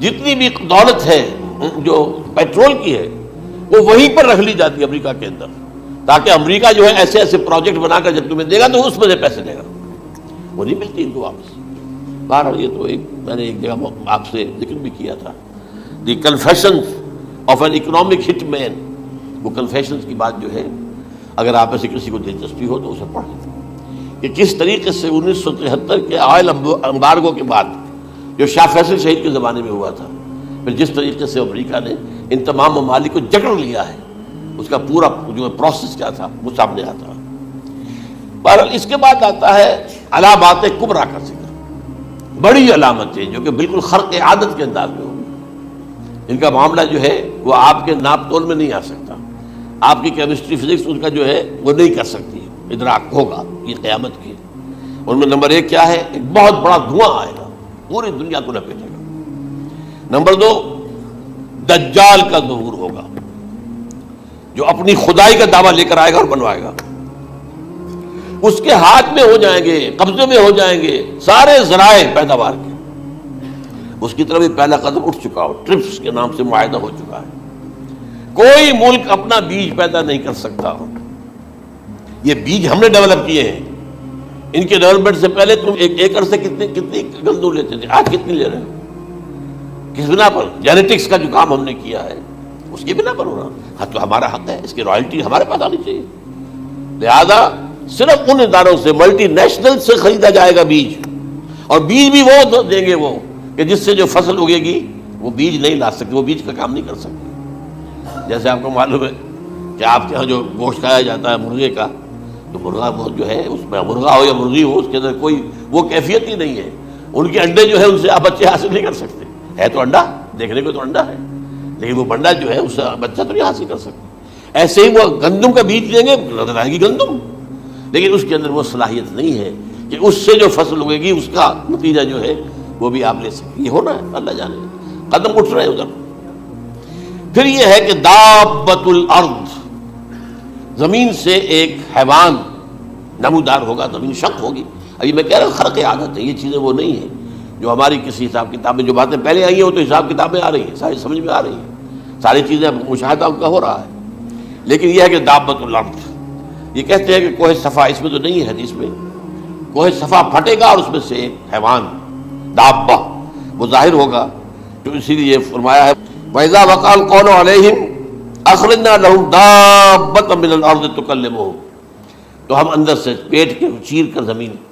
Speaker 2: جتنی بھی دولت ہے جو پیٹرول کی ہے وہ وہیں پر رکھ لی جاتی ہے امریکہ کے اندر، تاکہ امریکہ جو ہے ایسے ایسے پروجیکٹ بنا کر جب تمہیں دے گا تو اس میں سے پیسے دے گا، وہ نہیں ملتی ان کو واپس. بہرحال یہ تو میں نے ایک جگہ آپ سے ذکر بھی کیا تھا، دی کنفیشنز آف این اکنامک ہٹ مین. وہ کنفیشنز کی بات جو ہے، اگر آپ میں سے کسی کو دلچسپی ہو تو اسے پڑھیں کہ کس طریقے سے 1973 کے آئل امبارگو کے بعد جو شاہ فیصل شہید کے زمانے میں ہوا تھا، پھر جس طریقے سے امریکہ نے ان تمام ممالک کو جکڑ لیا ہے، اس کا پورا جو پروسیس کیا تھا وہ سامنے آتا ہے. بہرحال اس کے بعد آتا ہے علامات کبریٰ کا ذکر، بڑی علامتیں جو کہ بالکل خرق عادت کے انداز میں ہوگی. ان کا معاملہ جو ہے وہ آپ کے ناپ تول میں نہیں آ سکتا، آپ کی کیمسٹری فزکس اس کا جو ہے وہ نہیں کر سکتی ادراک ہوگا یہ قیامت کی. ان میں نمبر 1 کیا ہے؟ ایک بہت بڑا دھواں آئے گا، پوری دنیا کو لپیٹے گا. نمبر 2 دجال کا ظہور ہوگا، جو اپنی خدائی کا دعویٰ لے کر آئے گا اور بنوائے گا. اس کے ہاتھ میں ہو جائیں گے، قبضے میں ہو جائیں گے سارے ذرائع پیداوار کے. اس کی طرف بھی پہلا قدم اٹھ چکا ہو، ٹرپس کے نام سے معاہدہ ہو چکا ہے. کوئی ملک اپنا بیج پیدا نہیں کر سکتا. یہ بیج ہم نے ڈیولپ کیے ہیں. ان کے ڈیولپمنٹ سے پہلے تم ایک ایکڑ سے کتنی گندم لیتے تھے، آج کتنی لے رہے ہیں؟ کس بنا پر؟ جینیٹکس کا جو کام ہم نے کیا ہے اس کی بنا پر ہو رہا. ہاں تو ہمارا حق ہے، اس کی رائلٹی ہمارے پاس آنی چاہیے. لہذا صرف ان اداروں سے، ملٹی نیشنل سے خریدا جائے گا بیج، اور بیج بھی وہ دیں گے وہ کہ جس سے جو فصل اگے گی وہ بیج نہیں لا سکتے، وہ بیج کا کام نہیں کر سکتے. جیسے آپ کو معلوم ہے کہ آپ کے یہاں جو گوشت کھایا جاتا ہے مرغے کا، تو مرغا وہ جو ہے اس میں مرغا ہو یا مرغی ہو، اس کے اندر کوئی وہ کیفیت ہی نہیں ہے. ان کے انڈے جو ہے ان سے آپ بچے حاصل نہیں کر سکتے. ہے تو انڈا، دیکھنے کو تو انڈا ہے، لیکن وہ بنڈا جو ہے اس سے بچہ تو نہیں حاصل کر سکتے. ایسے ہی وہ گندم کا بیج دیں گے، نظر آئے گی گندم، لیکن اس کے اندر وہ صلاحیت نہیں ہے کہ اس سے جو فصل اگے گی اس کا نتیجہ جو ہے وہ بھی آپ لے سکیں. یہ ہونا ہے، اللہ جانے. قدم اٹھ رہے ہیں ادھر. پھر یہ ہے کہ دابۃ الارض، زمین سے ایک حیوان نمودار ہوگا، زمین شق ہوگی. ابھی میں کہہ رہا ہوں خرق عادت ہے، یہ چیزیں وہ نہیں ہیں جو ہماری کسی حساب کتاب میں جو باتیں پہلے آئی ہیں وہ تو حساب کتابیں آ رہی ہیں، ساری سمجھ میں آ رہی ہیں، ساری چیزیں مشاہدہ ان کا ہو رہا ہے. لیکن یہ ہے کہ دابۃ الارض، یہ کہتے ہیں کہ کوہ صفا، اس میں تو نہیں ہے حدیث میں، کوہ صفا پھٹے گا اور اس میں سے ایک حیوان دابہ وہ ظاہر ہوگا. تو اسی لیے فرمایا ہے وَإِذَا وَقَعَ الْقَوْلُ عَلَيْهِمْ أَخْرَجْنَا لَهُمْ دَابَّةً مِّنَ الْأَرْضِ تُكَلِّمُهُمْ. تو ہم اندر سے پیٹ کے چیر کر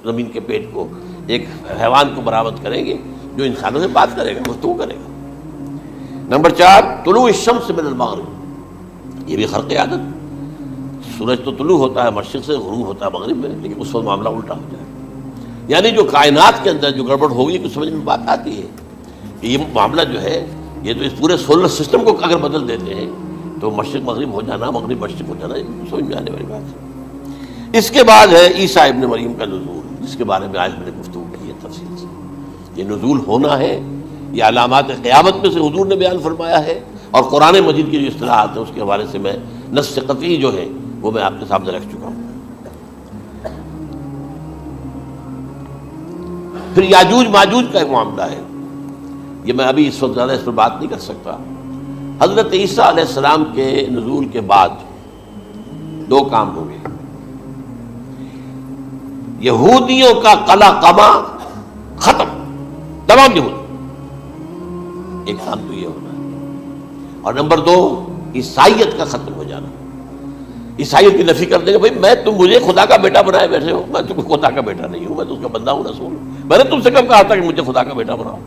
Speaker 2: زمین کے پیٹ کو ایک حیوان کو برآمد کریں گے جو انسانوں سے بات کرے گا، گفتگو کرے گا. نمبر 4 طلوع الشمس من المغرب، یہ بھی خرق عادت. سورج تو طلوع ہوتا ہے مشرق سے، غروب ہوتا ہے مغرب میں، لیکن اس وقت معاملہ الٹا ہو جائے. یعنی جو کائنات کے اندر جو گڑبڑ ہوگی کچھ سمجھ میں بات آتی ہے کہ یہ معاملہ جو ہے یہ تو اس پورے سولر سسٹم کو اگر بدل دیتے ہیں تو مشرق مغرب ہو جانا، مغرب مشرق ہو جانا، یہ سمجھ میں آنے والی بات ہے. اس کے بعد ہے عیسیٰ ابن مریم کا نزول، جس کے بارے میں آج میں نے گفتگو کی ہے تفصیل سے. یہ نزول ہونا ہے، یہ علامات قیامت میں سے حضور نے بیان فرمایا ہے، اور قرآن مجید کی جو اصطلاحات ہیں اس کے حوالے سے میں نص قطعی جو ہے وہ میں آپ کے سامنے رکھ چکا ہوں. پھر یاجوج ماجوج کا ایک معاملہ ہے، یہ میں ابھی اس وقت زیادہ اس پر بات نہیں کر سکتا. حضرت عیسیٰ علیہ السلام کے نزول کے بعد 2 کام ہوں گے. یہودیوں کا قلع قمع ختم، تمام یہود، ایک کام تو یہ ہونا ہے. اور نمبر 2 عیسائیت کا ختم ہو جانا. عیسائیت کی نفی کر دیں گے، بھائی مجھے خدا کا بیٹا بنائے بیٹھے ہو، میں تم خدا کا بیٹا نہیں ہوں، میں تو اس کا بندہ ہوں، رسول ہوں. میں نے تم سے کب کہا تھا کہ مجھے خدا کا بیٹا بناؤ.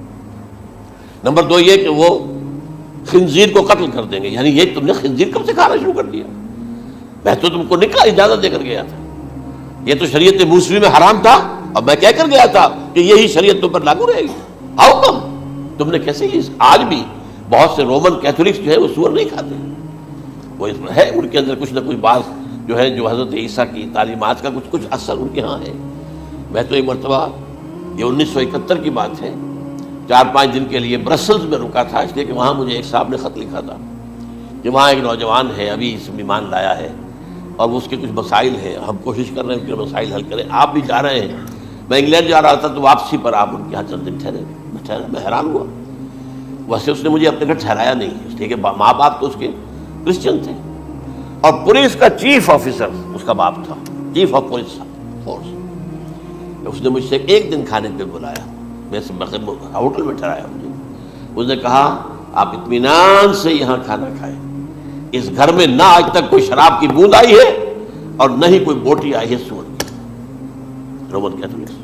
Speaker 2: نمبر 2 یہ کہ وہ خنزیر کو قتل کر دیں گے، یعنی یہ تم نے خنزیر کب سے کھانا شروع کر دیا؟ میں تو تم کو نکاح اجازت دے کر گیا تھا، یہ تو شریعت موسوی میں حرام تھا، اور میں کہہ کر گیا تھا کہ یہی شریعت تم پر لاگو رہے گی. ہاؤ کم تم نے کیسے یہ؟ آج بھی بہت سے رومن کیتھولکس جو ہے وہ سور نہیں کھاتے، وہ اس میں ہے ان کے اندر کچھ نہ کچھ بات جو ہے جو حضرت عیسیٰ کی تعلیمات کا کچھ اثر ان کے ہاں ہے. میں تو ایک مرتبہ، یہ 1971 کی بات ہے، 4-5 دن کے لیے برسلز میں رکا تھا، اس لیے کہ وہاں مجھے ایک صاحب نے خط لکھا تھا کہ وہاں ایک نوجوان ہے، ابھی اس میں ایمان لایا ہے، اور اس کے کچھ مسائل ہیں، ہم کوشش کر رہے ہیں کہ مسائل حل کریں. آپ بھی جا رہے ہیں، میں انگلینڈ جا رہا تھا تو واپسی پر آپ ان کے یہاں چند دن ٹھہرے. میں حیران ہوا. ویسے اس نے مجھے اپنے گھر ٹھہرایا نہیں، اس لیے کہ ماں باپ تو اس کے کرسچن تھے، اور پولیس کا چیف آفیسر اس کا باپ تھا، چیف آف پولیس فورس. اس نے مجھ سے ایک دن کھانے پہ بلایا، میں سے ہوٹل میں ٹھہرایا مجھے، اس نے کہا آپ اطمینان سے یہاں کھانا کھائیں، اس گھر میں نہ آج تک کوئی شراب کی بوند آئی ہے اور نہ ہی کوئی بوٹی آئی ہے سور کی۔ Roman Catholics.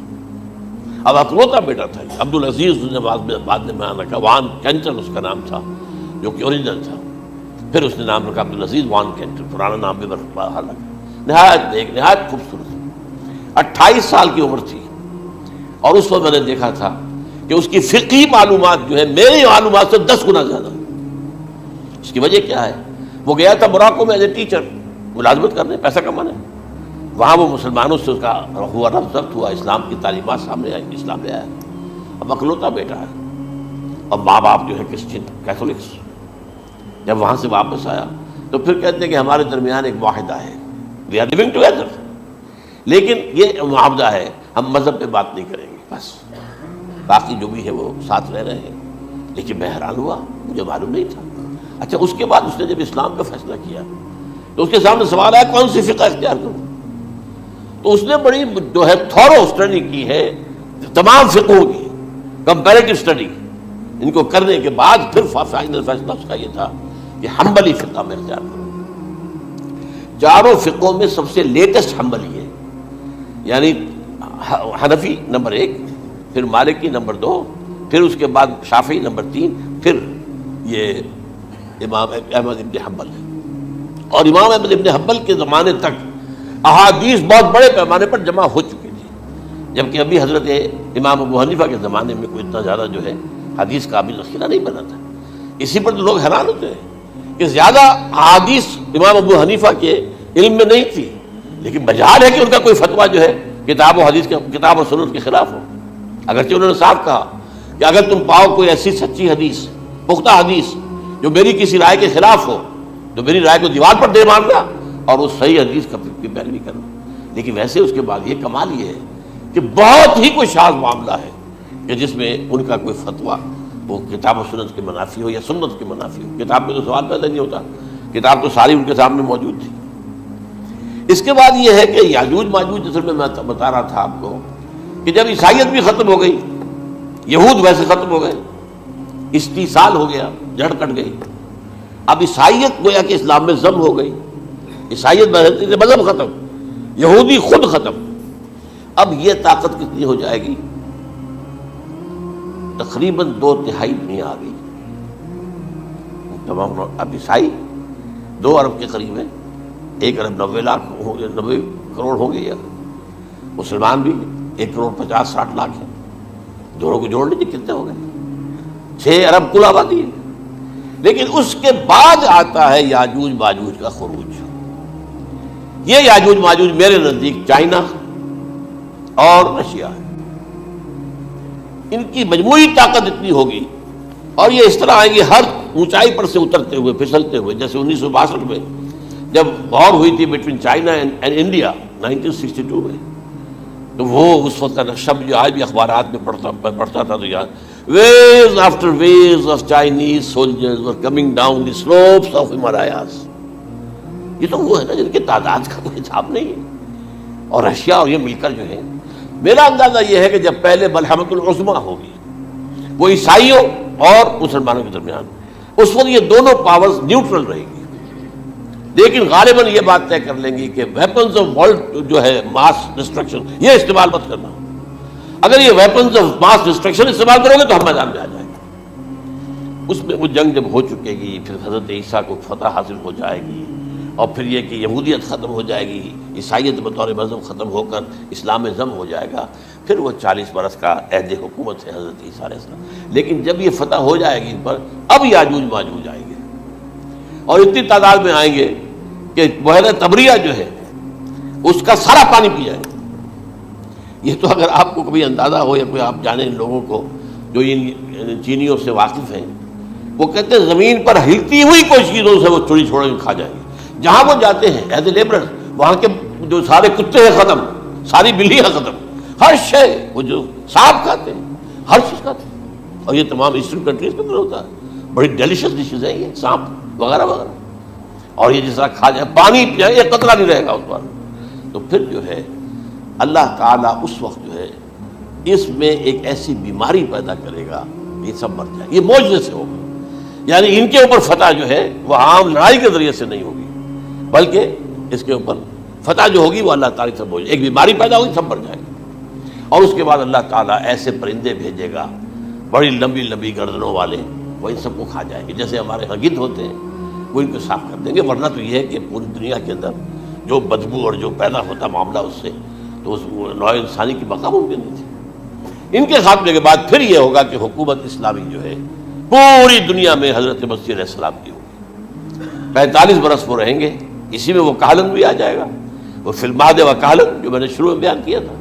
Speaker 2: اب اکلوتا بیٹا تھا عبدالعزیز، نے بعد میں بیان رکھا، وان کینٹن اس کا نام تھا جو کہ اوریجنل تھا، پھر اس نے نام رکھا عبدالعزیز وان کینٹن، پرانا نام بھی باہر لگا۔ نہایت خوبصورت، 28 سال کی عمر تھی، اور اس وقت میں نے دیکھا تھا کہ اس کی فقہی معلومات جو ہے میری معلومات سے 10 گنا زیادہ۔ اس کی وجہ کیا ہے؟ وہ گیا تھا موراکو میں ایز اے ٹیچر، ملازمت کرنے، پیسہ کمانے، وہاں وہ مسلمانوں سے اس کا ہوا رفت ضبط ہوا، اسلام کی تعلیمات سامنے آئی، اسلام لے آیا۔ اب اکلوتا بیٹا ہے، اور ماں باپ جو ہے کرسچن کیتھولکس۔ جب وہاں سے واپس آیا تو پھر کہتے ہیں کہ ہمارے درمیان ایک معاہدہ ہے، وی آر لیونگ ٹوگیدر، لیکن یہ معاہدہ ہے ہم مذہب پہ بات نہیں کریں گے، بس باقی جو بھی ہے وہ ساتھ رہ رہے ہیں۔ لیکن میں حیران ہوا، مجھے معلوم نہیں تھا۔ اچھا، اس کے بعد اس نے جب اسلام کا فیصلہ کیا تو اس کے سامنے سوال آیا کون سی فقہ اختیار کروں؟ تو اس نے بڑی جو ہے تھورو اسٹڈی کی ہے تمام فقہوں کی، کمپیریٹو اسٹڈی، ان کو کرنے کے بعد پھر فائنل فیصلہ اس کا یہ تھا کہ حنبلی فقہ میں اختیار کروں۔ چاروں فقہوں میں سب سے لیٹسٹ حنبلی ہے، یعنی حنفی نمبر 1، پھر مالکی نمبر 2، پھر اس کے بعد شافعی نمبر 3، پھر یہ امام احمد ابن حنبل ہے۔ اور امام احمد ابن حنبل کے زمانے تک احادیث بہت بڑے پیمانے پر جمع ہو چکی تھی، جبکہ ابھی حضرت امام ابو حنیفہ کے زمانے میں کوئی اتنا زیادہ جو ہے حدیث کا ابھی ذخیرہ نہیں بنا تھا۔ اسی پر تو لوگ حیران ہوتے ہیں کہ زیادہ احادیث امام ابو حنیفہ کے علم میں نہیں تھی، لیکن مجال ہے کہ ان کا کوئی فتویٰ جو ہے کتاب و حدیث کے، کتاب و سنت کے خلاف ہو۔ اگرچہ انہوں نے صاف کہا کہ اگر تم پاؤ کوئی ایسی سچی حدیث، پختہ حدیث جو میری کسی رائے کے خلاف ہو تو میری رائے کو دیوار پر دے مارنا اور اس صحیح حدیث کا پیروی کرنا۔ لیکن ویسے اس کے بعد یہ کمال یہ ہے کہ بہت ہی کوئی شاذ معاملہ ہے کہ جس میں ان کا کوئی فتویٰ وہ کتاب و سنت کے منافی ہو یا سنت کے منافی ہو۔ کتاب میں تو سوال پیدا نہیں ہوتا، کتاب تو ساری ان کے سامنے موجود تھی۔ اس کے بعد یہ ہے کہ یاجوج ماجوج، جس میں بتا رہا تھا آپ کو کہ جب عیسائیت بھی ختم ہو گئی، یہود ویسے ختم ہو گئے، استیصال ہو گیا، جڑ کٹ گئی، اب عیسائیت گویا کہ اسلام میں ضم ہو گئی، عیسائیت مذہب ختم، یہودی خود ختم۔ اب یہ طاقت کتنی ہو جائے گی؟ تقریباً 2/3 دنیا آ گئی تمام۔ اب عیسائی 2 ارب کے قریب ہیں، 1 ارب 90 کروڑ ہوں گے، یا مسلمان بھی 1 کروڑ 50-60 لاکھ ہیں، دونوں کو جوڑ لیجیے کتنے ہو گئے؟ 6 ارب کل آبادی ہے۔ لیکن اس کے بعد آتا ہے یاجوج ماجوج کا خروج۔ یہ یاجوج ماجوج میرے نزدیک چائنا اور رشیا ہے، ان کی مجموعی طاقت اتنی ہوگی، اور یہ اس طرح آئیں گے ہر اونچائی پر سے اترتے ہوئے، پھسلتے ہوئے، جیسے 1962 میں جب وار ہوئی تھی بٹوین چائنا اینڈ انڈیا 1962 میں، تو وہ اس وقت کا نقشہ جو آج بھی اخبارات میں پڑھتا تھا تو یہاں waves after waves of Chinese soldiers were coming down the slopes of Himalayas۔ یہ تو وہ ہے نا جن کی تعداد کا کوئی حساب نہیں ہے، اور رشیا اور یہ مل کر جو ہے، میرا اندازہ یہ ہے کہ جب پہلے ملحمۃ العظمیٰ ہوگی وہ عیسائیوں اور مسلمانوں کے درمیان، اس وقت یہ دونوں پاورز نیوٹرل رہیں گی، لیکن غالباً یہ بات طے کر لیں گی کہ ویپنز آف ورلڈ جو ہے ماس ڈسٹرکشن، یہ استعمال مت کرنا۔ اگر یہ ویپنز آف ماس ڈسٹرکشن استعمال کرو گے تو ہم میدان میں آ جائیں گے۔ اس میں وہ جنگ جب ہو چکے گی، پھر حضرت عیسیٰ کو فتح حاصل ہو جائے گی، اور پھر یہ کہ یہودیت ختم ہو جائے گی، عیسائیت بطور مذہب ختم ہو کر اسلام میں ضم ہو جائے گا، پھر وہ 40 برس کا عہد حکومت ہے حضرت عیسیٰ علیہ السلام۔ لیکن جب یہ فتح ہو جائے گی ان پر، اب یاجوج ماجوج آئیں گے، اور اتنی تعداد میں آئیں گے کہ بحیرہ طبریہ جو ہے اس کا سارا پانی پی جائے گا۔ یہ تو اگر آپ کو کبھی اندازہ ہو یا کوئی آپ جانیں ان لوگوں کو جو ان چینیوں سے واقف ہیں، وہ کہتے ہیں زمین پر ہلتی ہوئی کوئی چیزوں سے وہ چوری چھوڑ کے کھا جائیں گے۔ جہاں وہ جاتے ہیں ایز اے لیبرر، وہاں کے جو سارے کتے ہیں ختم، ساری بلیاں ختم، ہر شے، وہ جو سانپ کھاتے ہیں، ہر چیز کھاتے ہیں، اور یہ تمام ایسٹرن کنٹریز کے اندر ہوتا ہے، بڑی ڈیلیشس ڈشز ہیں یہ سانپ وغیرہ وغیرہ، اور یہ جس طرح کھا جائے، پانی پی جائے، ایک قطرہ نہیں رہے گا اس پر۔ تو پھر جو ہے اللہ تعالیٰ اس وقت جو ہے اس میں ایک ایسی بیماری پیدا کرے گا، یہ سب مر جائے، یہ معجزے سے ہوگا. یعنی ان کے اوپر فتح جو ہے وہ عام لڑائی کے ذریعے سے نہیں ہوگی، بلکہ اس کے اوپر فتح جو ہوگی وہ اللہ تعالیٰ سے ہوگی. ایک بیماری پیدا ہوگی، سب مر جائے گی. اور اس کے بعد اللہ تعالیٰ ایسے پرندے بھیجے گا بڑی لمبی لمبی گردنوں والے، وہ ان سب کو کھا جائیں گے. جیسے ہمارے ہاں گدھ ہوتے ہیں وہ ان کو صاف کر دیں گے. ورنہ تو یہ ہے کہ پوری دنیا کے اندر جو بدبو اور جو پیدا ہوتا معاملہ اس سے، تو اس نوع انسانی کی بقا ممکن نہیں تھی. ان کے خاتمے کے بعد پھر یہ ہوگا کہ حکومت اسلامی جو ہے پوری دنیا میں حضرت مسیح علیہ السلام کی ہوگی. 45 برس وہ رہیں گے، اسی میں وہ کہلن بھی آ جائے گا. وہ فی المہد و کہلن جو میں نے شروع میں بیان کیا تھا،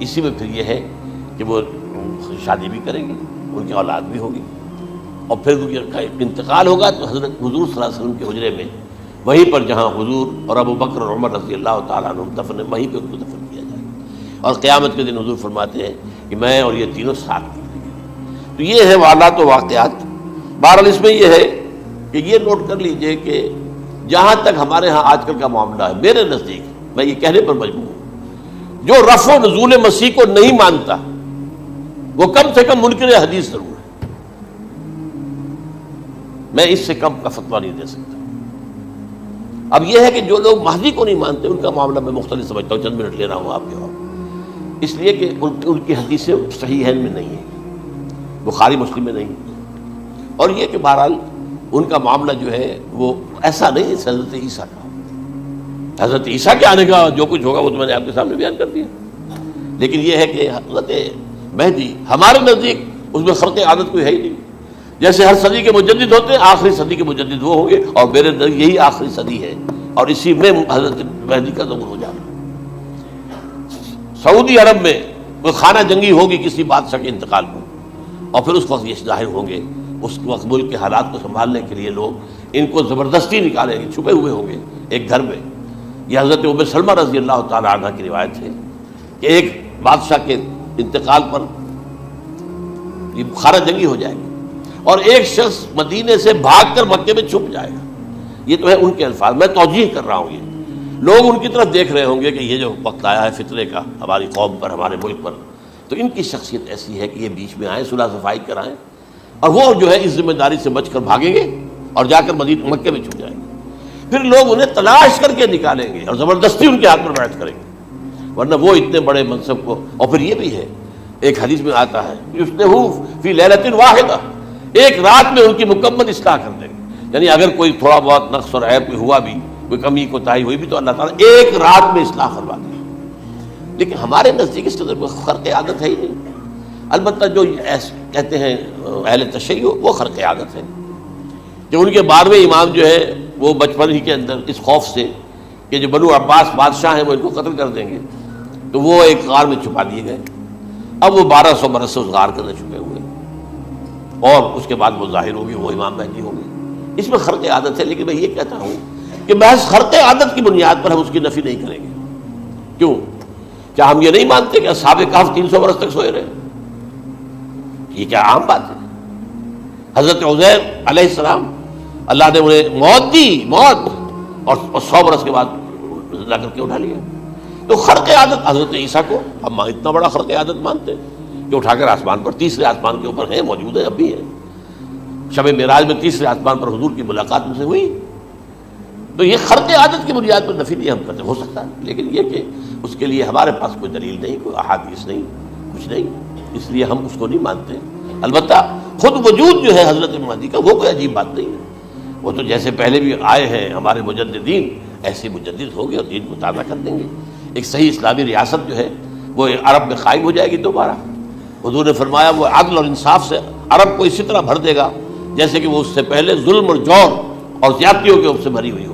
Speaker 2: اسی میں پھر یہ ہے کہ وہ شادی بھی کریں گے، ان کی اولاد بھی ہوگی. اور پھر ان کا انتقال ہوگا تو حضرت حضور صلی اللہ علیہ وسلم کے حجرے میں، وہیں پر جہاں حضور اور ابو بکر اور عمر رضی اللہ تعالیٰ عنہ دفن، وہیں پہ ان کو دفن کیا جائے گا. اور قیامت کے دن حضور فرماتے ہیں کہ میں اور یہ تینوں ساتھ کریں گے. تو یہ ہے حالات و واقعات. بہرحال اس میں یہ ہے کہ یہ نوٹ کر لیجئے کہ جہاں تک ہمارے ہاں آج کل کا معاملہ ہے، میرے نزدیک میں یہ کہنے پر مجبور ہوں، جو رفع و نزول مسیح کو نہیں مانتا وہ کم سے کم منکر حدیث ضرور ہے. میں اس سے کم کا فتویٰ نہیں دے سکتا. اب یہ ہے کہ جو لوگ مہدی کو نہیں مانتے ان کا معاملہ میں مختلف سمجھتا ہوں. چند منٹ لے رہا ہوں آپ کے وہاں، اس لیے کہ ان کی حدیثیں صحیحین میں نہیں ہیں، بخاری مسلم میں نہیں. اور یہ کہ بہرحال ان کا معاملہ جو ہے وہ ایسا نہیں ہے حضرت عیسیٰ کا. حضرت عیسیٰ کے آنے کا جو کچھ ہوگا وہ تو میں نے آپ کے سامنے بیان کر دیا. لیکن یہ ہے کہ حضرت مہدی ہمارے نزدیک اس میں خرق عادت کوئی ہے ہی نہیں. جیسے ہر صدی کے مجدد ہوتے ہیں، آخری صدی کے مجدد وہ ہوں گے، اور میرے نزدیک یہی آخری صدی ہے اور اسی میں حضرت مہدی کا ظہور ہو جانا. سعودی عرب میں کوئی خانہ جنگی ہوگی کسی بادشاہ کے انتقال پر، اور پھر اس وقت یہ ظاہر ہوں گے. اس وقت ملک کے حالات کو سنبھالنے کے لیے لوگ ان کو زبردستی نکالیں گے، چھپے ہوئے ہوں گے ایک گھر میں. یہ حضرت ام سلمہ رضی اللہ تعالی عنہ کی روایت ہے کہ ایک بادشاہ کے انتقال پر یہ خانہ جنگی ہو جائے گی اور ایک شخص مدینے سے بھاگ کر مکے میں چھپ جائے گا. یہ تو ہے ان کے الفاظ، میں توجیہ کر رہا ہوں. یہ لوگ ان کی طرف دیکھ رہے ہوں گے کہ یہ جو وقت آیا ہے فتنے کا ہماری قوم پر، ہمارے ملک پر، تو ان کی شخصیت ایسی ہے کہ یہ بیچ میں آئیں، صلح صفائی کرائیں، اور وہ جو ہے اس ذمہ داری سے بچ کر بھاگیں گے اور جا کر مکے میں چھپ جائیں گے. پھر لوگ انہیں تلاش کر کے نکالیں گے اور زبردستی ان کے ہاتھ پر بیعت کریں گے، ورنہ وہ اتنے بڑے منصب کو. اور پھر یہ بھی ہے، ایک حدیث میں آتا ہے یصلحو فی لیلۃ واحدہ، ایک رات میں ان کی مکمل اصلاح کر دیں گے. یعنی اگر کوئی تھوڑا بہت نقص اور عیب کوئی ہوا بھی، کوئی کمی کوتاہی ہوئی بھی، تو اللہ تعالیٰ ایک رات میں اصلاح کروا دے. لیکن ہمارے نزدیک اس قدر خرق عادت ہے ہی نہیں. البتہ جو کہتے ہیں اہل تشیع، وہ خرق عادت ہے کہ ان کے 12ویں امام جو ہے وہ بچپن ہی کے اندر اس خوف سے کہ جو بنو عباس بادشاہ ہیں وہ ان کو قتل کر دیں گے، تو وہ ایک غار میں چھپا دیے گئے. اب وہ 1200 برس سے اس غار کے اندر چھپے ہوئے، اور اس کے بعد وہ ظاہر ہوگی، وہ امام مہدی ہوگی. اس میں خرق عادت ہے. لیکن میں یہ کہتا ہوں کہ محض خرق عادت کی بنیاد پر ہم اس کی نفی نہیں کریں گے. کیوں؟ کیا ہم یہ نہیں مانتے کہ اصحاب کہف 300 برس تک سوئے رہے؟ یہ کیا عام بات ہے؟ حضرت عزیر علیہ السلام اللہ نے انہیں موت دی، موت، اور 100 برس کے بعد زندہ کر کے اٹھا لیا. تو خرق عادت حضرت عیسیٰ کو ہم اتنا بڑا خرق عادت مانتے ہیں کہ اٹھا کر آسمان پر، تیسرے آسمان کے اوپر ہیں، موجود ہے، اب بھی ہے. شب معراج میں تیسرے آسمان پر حضور کی ملاقات ان سے ہوئی. تو یہ خرق عادت کی بنیاد پر نفی نہیں ہم کرتے. ہو سکتا ہے، لیکن یہ کہ اس کے لیے ہمارے پاس کوئی دلیل نہیں، کوئی احادیث نہیں، کچھ نہیں، اس لیے ہم اس کو نہیں مانتے. البتہ خود وجود جو ہے حضرت مہدی کا وہ کوئی عجیب بات نہیں ہے. وہ تو جیسے پہلے بھی آئے ہیں ہمارے مجددین، ایسے مجدد ہو گے اور دین کو تازہ کر دیں گے. ایک صحیح اسلامی ریاست جو ہے وہ عرب میں قائم ہو جائے گی دوبارہ. حضور نے فرمایا وہ عدل اور انصاف سے عرب کو اسی طرح بھر دے گا جیسے کہ وہ اس سے پہلے ظلم اور جور اور زیادتیوں کے سے بھری ہوئی ہوگی.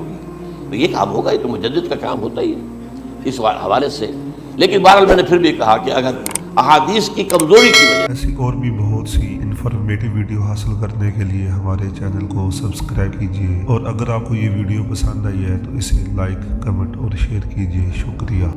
Speaker 2: تو یہ کام ہوگا، یہ تو مجدد کا کام ہوتا ہی ہے اس حوالے سے. لیکن بہرحال میں نے پھر بھی کہا کہ اگر احادیث کی کمزوری کی وجہ
Speaker 1: ایسی اور بھی بہت سی انفارمیٹیو ویڈیو حاصل کرنے کے لیے ہمارے چینل کو سبسکرائب کیجیے، اور اگر آپ کو یہ ویڈیو پسند آئی ہے تو اسے لائک، کمنٹ اور شیئر کیجیے. شکریہ.